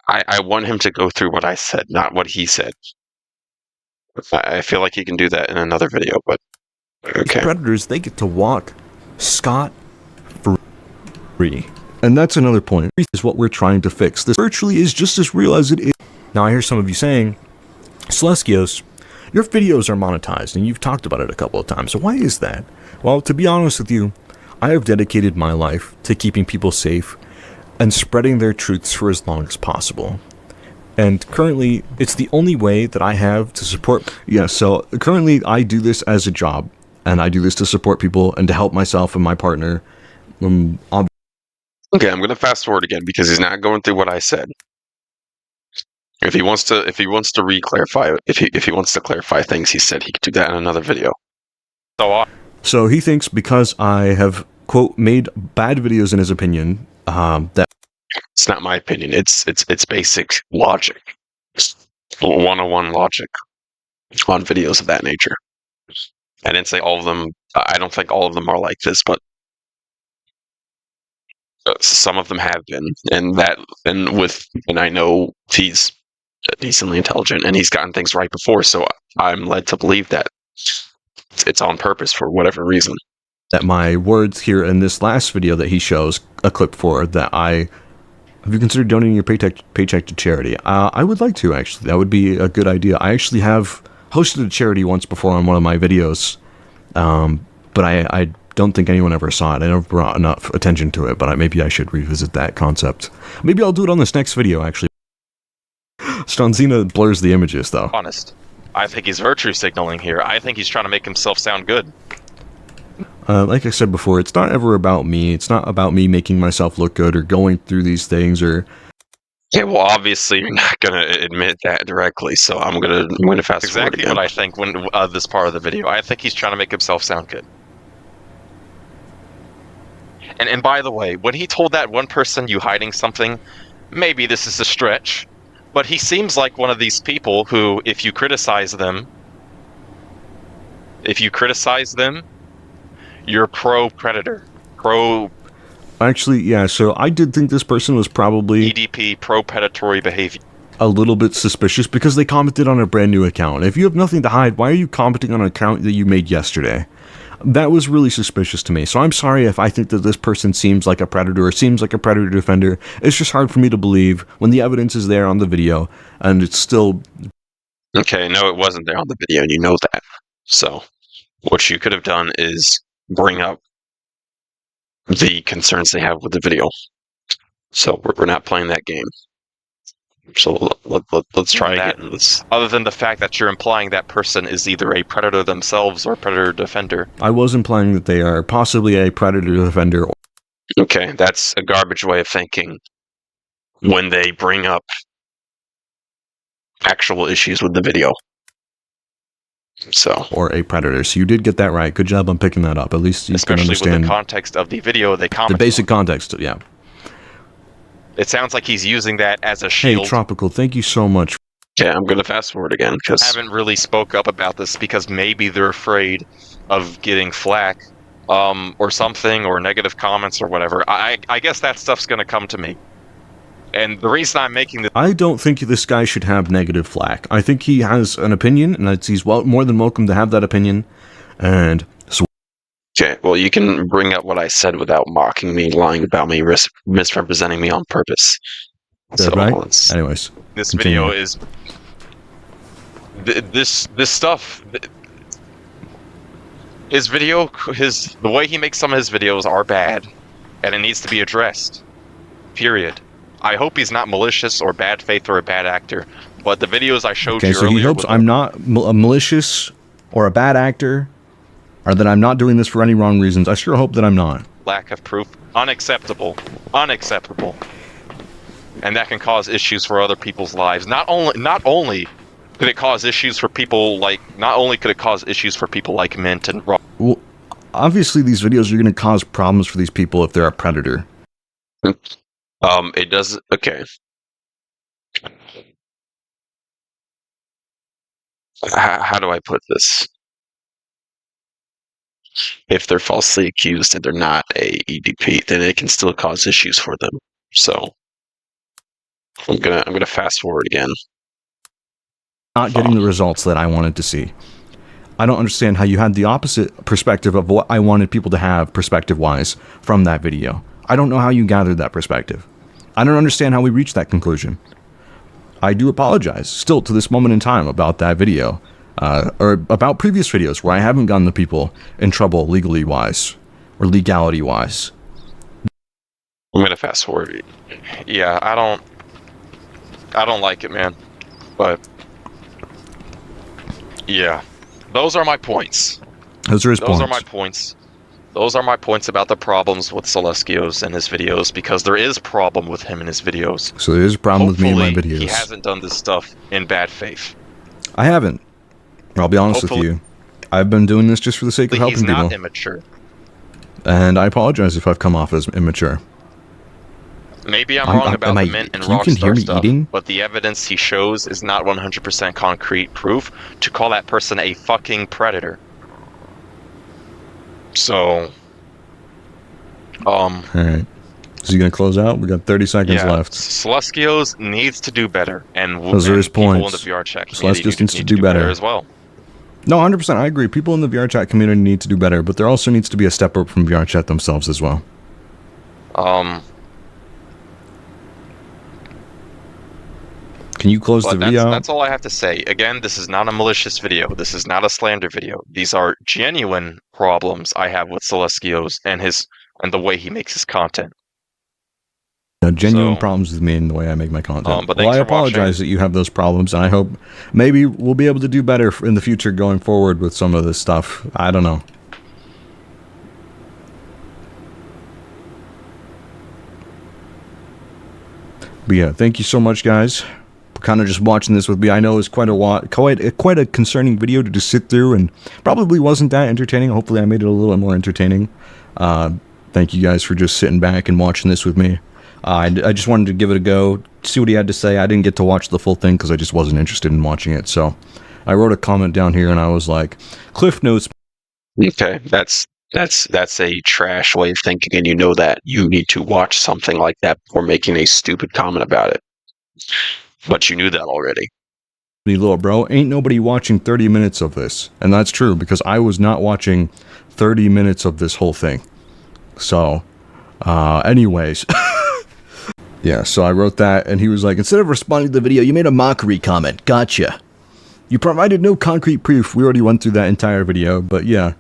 I want him to go through what I said, not what he said. I feel like he can do that in another video, but okay. Predators, they get to walk scot-free. And that's another point. Is what we're trying to fix. This virtually is just as real as it is. Now I hear some of you saying, Sileskios, your videos are monetized, and you've talked about it a couple of times. So why is that? Well, to be honest with you, I have dedicated my life to keeping people safe and spreading their truths for as long as possible. And currently, it's the only way that I have to support... Yeah, so currently I do this as a job, and I do this to support people and to help myself and my partner. Okay, I'm going to fast forward again because he's not going through what I said. If he wants to re-clarify, if he wants to clarify things he said, he could do that in another video. So he thinks because I have, quote, made bad videos in his opinion, that... It's not my opinion. It's basic logic. It's 101 logic on videos of that nature. I didn't say all of them. I don't think all of them are like this, but some of them have been, and I know he's decently intelligent and he's gotten things right before, so I'm led to believe that it's on purpose for whatever reason. That my words here in this last video that he shows a clip for, that have you considered donating your paycheck to charity? I would like to, actually. That would be a good idea. I actually have hosted a charity once before on one of my videos, but I don't think anyone ever saw it. I never brought enough attention to it, but maybe I should revisit that concept. Maybe I'll do it on this next video, actually. Stranzina blurs the images, though. Honest. I think he's virtue signaling here. I think he's trying to make himself sound good. Like I said before, it's not ever about me. It's not about me making myself look good or going through these things or... Yeah, well, obviously you're not gonna admit that directly, so I'm gonna fast forward again. Exactly what I think when this part of the video. I think he's trying to make himself sound good. And by the way, when he told that one person you hiding something, maybe this is a stretch, but he seems like one of these people who, if you criticize them, you're pro-predator. Actually, yeah, so I did think this person was probably... EDP, pro-predatory behavior. A little bit suspicious because they commented on a brand new account. If you have nothing to hide, why are you commenting on an account that you made yesterday? That was really suspicious to me. So I'm sorry if I think that this person seems like a predator or seems like a predator defender. It's just hard for me to believe when the evidence is there on the video and it's still... Okay, no, it wasn't there on the video, and you know that. So what you could have done is bring up the concerns they have with the video. So we're not playing that game. So let's try again. Other than the fact that you're implying that person is either a predator themselves or a predator defender. I was implying that they are possibly a predator defender. Okay, that's a garbage way of thinking when they bring up actual issues with the video. So, or a predator. So you did get that right. Good job on picking that up. At least you can understand. Especially with the context of the video they comment. The basic context, yeah. It sounds like he's using that as a shield. Hey, Tropical, thank you so much. Yeah, I'm going to fast forward again because I haven't really spoke up about this because maybe they're afraid of getting flack or something or negative comments or whatever. I guess that stuff's going to come to me. And the reason I'm making this... I don't think this guy should have negative flack. I think he has an opinion, and he's more than welcome to have that opinion. And... Okay, well, you can bring up what I said without mocking me, lying about me, misrepresenting me on purpose. So, right? Anyways. This video is... This stuff... The way he makes some of his videos are bad, and it needs to be addressed. Period. I hope he's not malicious or bad faith or a bad actor, but the videos I showed you earlier... Okay, so he hopes I'm not malicious or a bad actor, or that I'm not doing this for any wrong reasons. I sure hope that I'm not. Lack of proof. Unacceptable. Unacceptable. And that can cause issues for other people's lives. Not only could it cause issues for people like Mint and Rob. Well, obviously these videos are going to cause problems for these people if they're a predator. It does. Okay. How do I put this? If they're falsely accused and they're not a EDP, then it can still cause issues for them. So I'm gonna fast forward again. Not getting the results that I wanted to see. I don't understand how you had the opposite perspective of what I wanted people to have perspective-wise from that video. I don't know how you gathered that perspective. I don't understand how we reached that conclusion. I do apologize still to this moment in time about that video, or about previous videos where I haven't gotten the people in trouble legally-wise or legality-wise. I'm gonna fast forward. Yeah, I don't like it, man. But yeah, those are my points. Those are his points. Those are my points. Those are my points about the problems with Sileskios and his videos, because there is a problem with him and his videos. So there is a problem with me and my videos. He hasn't done this stuff in bad faith. I haven't. I'll be honest with you. I've been doing this just for the sake of helping people. He's not immature. And I apologize if I've come off as immature. Maybe I'm wrong about the Mint and Rockstar stuff, but the evidence he shows is not 100% concrete proof to call that person a fucking predator. So, alright. Is he gonna close out? We got 30 seconds left. Sileskios needs to do better, and those are his points. People in the VRChat Sileskios needs to do better as well. No, 100%. I agree. People in the VRChat community need to do better, but there also needs to be a step up from VRChat themselves as well. Can you close the video? That's all I have to say. Again, this is not a malicious video. This is not a slander video. These are genuine problems I have with Sileskios and the way he makes his content. Genuine problems with me and the way I make my content. But well, I apologize that you have those problems, and I hope maybe we'll be able to do better in the future going forward with some of this stuff. I don't know. But yeah, thank you so much, guys. Kind of just watching this with me. I know it's quite a concerning video to just sit through, and probably wasn't that entertaining. Hopefully I made it a little more entertaining. Thank you guys for just sitting back and watching this with me. I just wanted to give it a go, see what he had to say. I didn't get to watch the full thing because I just wasn't interested in watching it. So I wrote a comment down here and I was like, Cliff Notes. Okay, that's a trash way of thinking, and you know that. You need to watch something like that before making a stupid comment about it. But you knew that already. Little bro, ain't nobody watching 30 minutes of this. And that's true, because I was not watching 30 minutes of this whole thing. So, anyways. Yeah, so I wrote that, and he was like, instead of responding to the video, you made a mockery comment. Gotcha. You provided no concrete proof. We already went through that entire video, but yeah.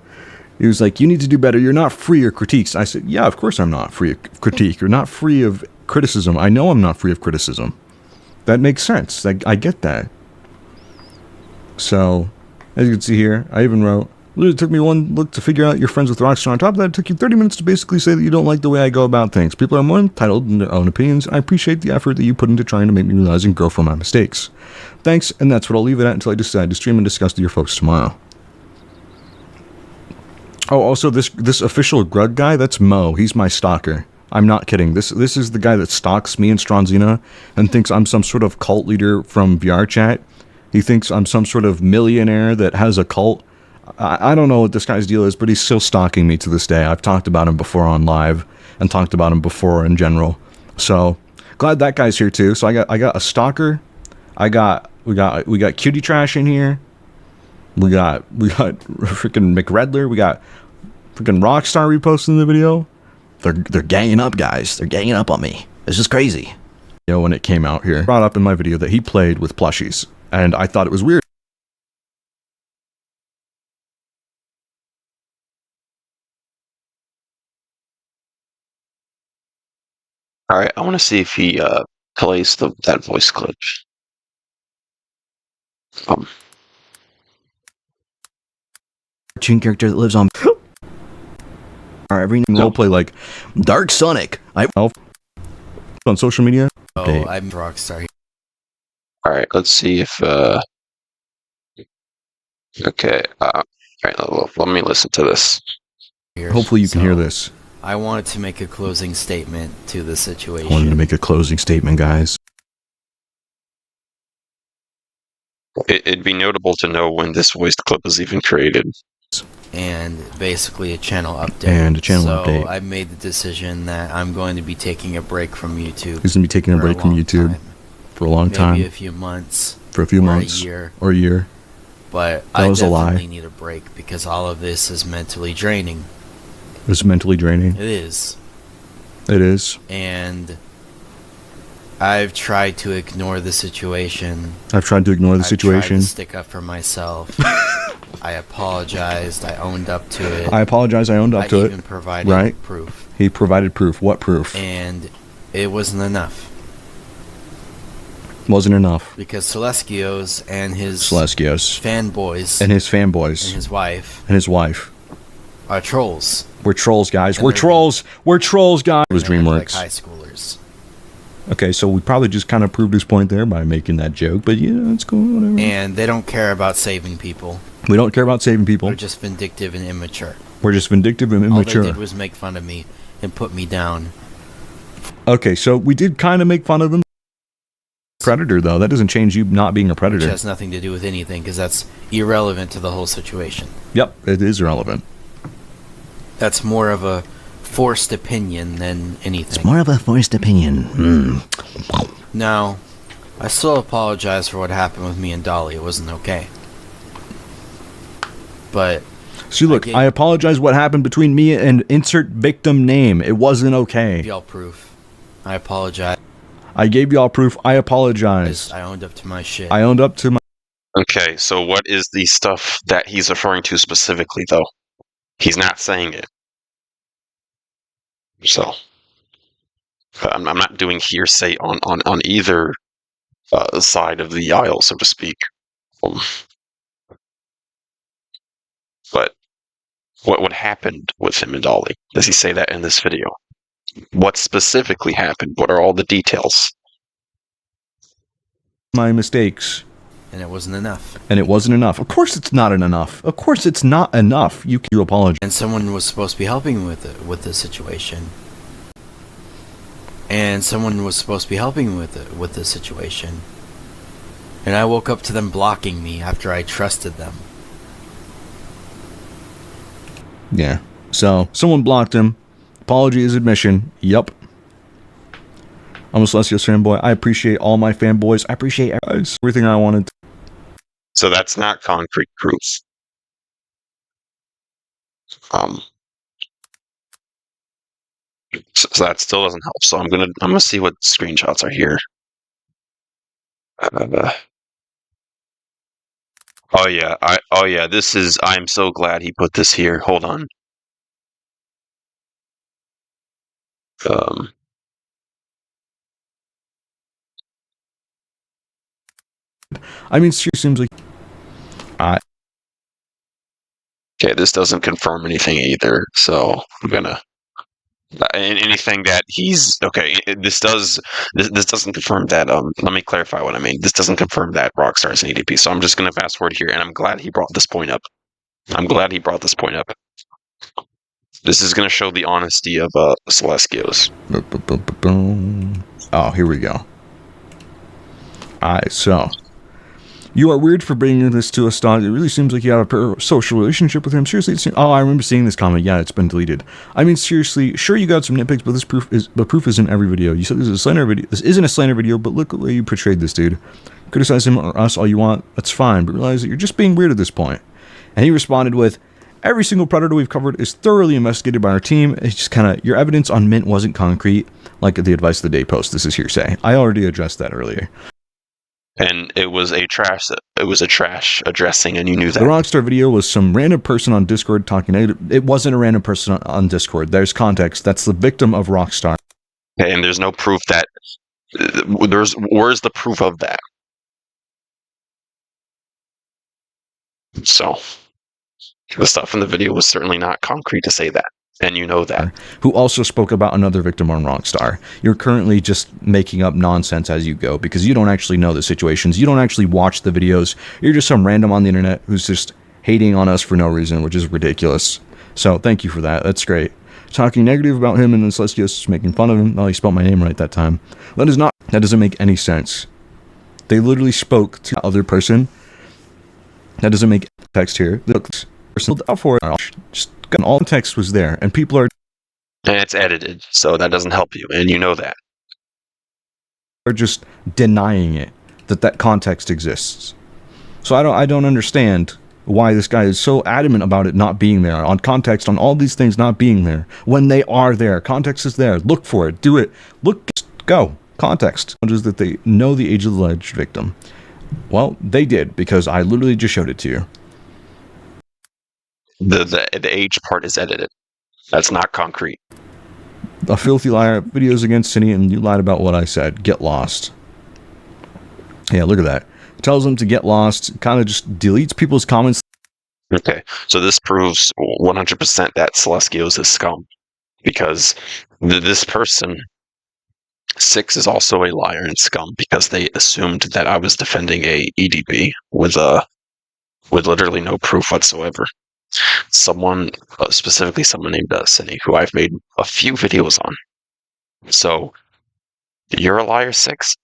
He was like, you need to do better. You're not free of critiques. I said, yeah, of course I'm not free of critique. You're not free of criticism. I know I'm not free of criticism. That makes sense. I get that. So, as you can see here, I even wrote, it took me one look to figure out you're friends with Rockstar. On top of that, it took you 30 minutes to basically say that you don't like the way I go about things. People are more entitled in their own opinions, and I appreciate the effort that you put into trying to make me realize and grow from my mistakes. Thanks, and that's what I'll leave it at until I decide to stream and discuss with your folks tomorrow. Oh, also, this official Grug guy, that's Mo. He's my stalker. I'm not kidding. This is the guy that stalks me and Stronzina and thinks I'm some sort of cult leader from VRChat. He thinks I'm some sort of millionaire that has a cult. I don't know what this guy's deal is, but he's still stalking me to this day. I've talked about him before on live and talked about him before in general. So glad that guy's here too. So I got a stalker. We got Cutie Trash in here. We got freaking McRedler. We got freaking Rockstar reposting the video. They're ganging up, guys. They're ganging up on me. This is crazy. You know, when it came out here, brought up in my video that he played with plushies, and I thought it was weird. All right, I want to see if he plays that voice clip. Cartoon character that lives on every roleplay like Dark Sonic. On social media. Oh, I'm Rockstar. All right, let's see if. Okay. All right. Let me listen to this. Hopefully you can hear this. I wanted to make a closing statement to the situation. I wanted to make a closing statement, guys. It'd be notable to know when this voiced clip was even created. And basically a channel update. So I made the decision that I'm going to be taking a break from YouTube. He's going to be taking a break from YouTube for a long time. Maybe a few months. For a few months. Or a year. But I definitely need a break because all of this is mentally draining. It's mentally draining. It is. It is. And I've tried to ignore the situation. I've tried to stick up for myself. I apologized. I owned up to it. I even provided proof. He provided proof. What proof? And it wasn't enough. Wasn't enough. Because Sileskios and his fanboys and his wife are trolls. We're trolls, guys. We're trolls, guys. It was DreamWorks. Like high schoolers. Okay, so we probably just kind of proved his point there by making that joke, but yeah, it's cool, whatever. And they don't care about saving people. We don't care about saving people. They're just vindictive and immature. We're just vindictive and immature. All they did was make fun of me and put me down. Okay, so we did kind of make fun of him. Predator, though. That doesn't change you not being a predator. Which has nothing to do with anything, because that's irrelevant to the whole situation. Yep, it is irrelevant. That's more of a forced opinion than anything. It's more of a forced opinion. Now, I still apologize for what happened with me and Dolly. It wasn't okay. But... See, look, I apologize what happened between me and insert victim name. It wasn't okay. I gave y'all proof. I apologize. I gave y'all proof. I apologize. I owned up to my shit. Okay, so what is the stuff that he's referring to specifically, though? He's not saying it. So, I'm not doing hearsay on either side of the aisle, so to speak. But what happened with him and Dolly? Does he say that in this video? What specifically happened? What are all the details? My mistakes. And it wasn't enough. Of course it's not enough. You apologize. And someone was supposed to be helping with the situation. And I woke up to them blocking me after I trusted them. Yeah. So, someone blocked him. Apology is admission. Yup. I'm a Sileskios fanboy. I appreciate all my fanboys. I appreciate everything I wanted to. So that's not concrete proof. So that still doesn't help. So I'm gonna see what screenshots are here. Oh yeah. This is. I'm so glad he put this here. Hold on. I mean, seriously, seems like. Okay, this doesn't confirm anything either. So I'm gonna. Anything that he's okay. This doesn't confirm that. Let me clarify what I mean. This doesn't confirm that Rockstar is an EDP. So I'm just gonna fast forward here, and I'm glad he brought this point up. This is gonna show the honesty of Sileskios. Oh, here we go. Alright, so. You are weird for bringing this to a stop. It really seems like you have a social relationship with him. Seriously, I remember seeing this comment. Yeah, it's been deleted. I mean, seriously, sure you got some nitpicks, but proof is in every video. You said this is a slander video. This isn't a slander video, but look at the way you portrayed this dude. Criticize him or us all you want. That's fine, but realize that you're just being weird at this point. And he responded with, every single predator we've covered is thoroughly investigated by our team. It's just kind of, your evidence on Mint wasn't concrete, like the advice of the day post. This is hearsay. I already addressed that earlier. And it was a trash addressing, and you knew that. The Rockstar video was some random person on Discord talking negative. It wasn't a random person on Discord. There's context. That's the victim of Rockstar. And there's no proof that. Where's the proof of that? So, the stuff in the video was certainly not concrete to say that. And you know that. Who also spoke about another victim on Rockstar. You're currently just making up nonsense as you go because you don't actually know the situations. You don't actually watch the videos. You're just some random on the internet who's just hating on us for no reason, which is ridiculous. So thank you for that. That's great. Talking negative about him and then Sileskios making fun of him. Oh, he spelled my name right that time. That doesn't make any sense. They literally spoke to the other person. That doesn't make text here. The person out for it. Just all the text was there, and people are. And it's edited, so that doesn't help you, and you know that. Are just denying it that context exists. So I don't understand why this guy is so adamant about it not being there, on context, on all these things not being there, when they are there. Context is there. Look for it. Do it. Look. Go. Context. Is that they know the age of the alleged victim. Well, they did, because I literally just showed it to you. The age part is edited. That's not concrete. A filthy liar. Videos against Cine, and you lied about what I said. Get lost. Yeah, look at that. Tells them to get lost. Kind of just deletes people's comments. Okay, so this proves 100% that Sileskios is scum. Because this person, 6, is also a liar and scum because they assumed that I was defending a EDB with literally no proof whatsoever. Someone, specifically someone named Cine, who I've made a few videos on. So, you're a liar, 6,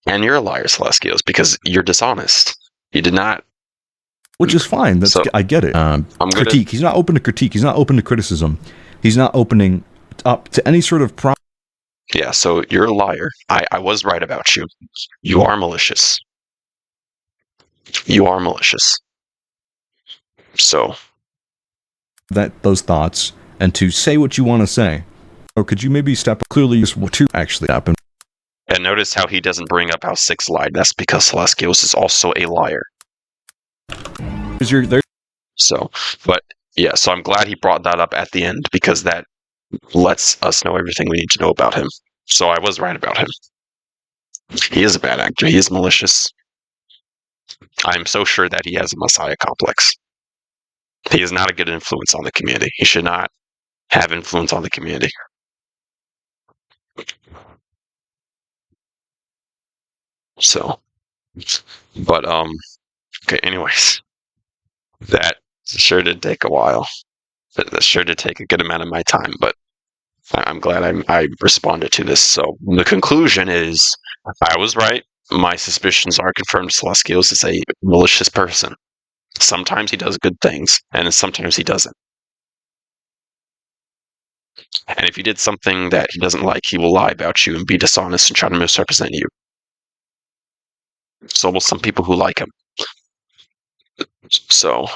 and you're a liar, Sileskios, because you're dishonest. You did not. Which is fine. I get it. Critique. He's not open to critique. He's not open to criticism. He's not opening up to any sort of problem. Yeah, so you're a liar. I was right about you. You are malicious. You are malicious. So. Those thoughts, and to say what you want to say. Or could you maybe step clearly use what to actually happen? And notice how he doesn't bring up how 6 lied. That's because Sileskios is also a liar. So, but yeah, so I'm glad he brought that up at the end because that lets us know everything we need to know about him. So I was right about him. He is a bad actor. He is malicious. I'm so sure that he has a messiah complex. He is not a good influence on the community. He should not have influence on the community. So, but, okay, anyways. That sure did take a while. That sure did take a good amount of my time, but I'm glad I responded to this. So the conclusion is, I was right. My suspicions are confirmed. Sileskios is a malicious person. Sometimes he does good things, and sometimes he doesn't. And if he did something that he doesn't like, he will lie about you and be dishonest and try to misrepresent you. So will some people who like him. So,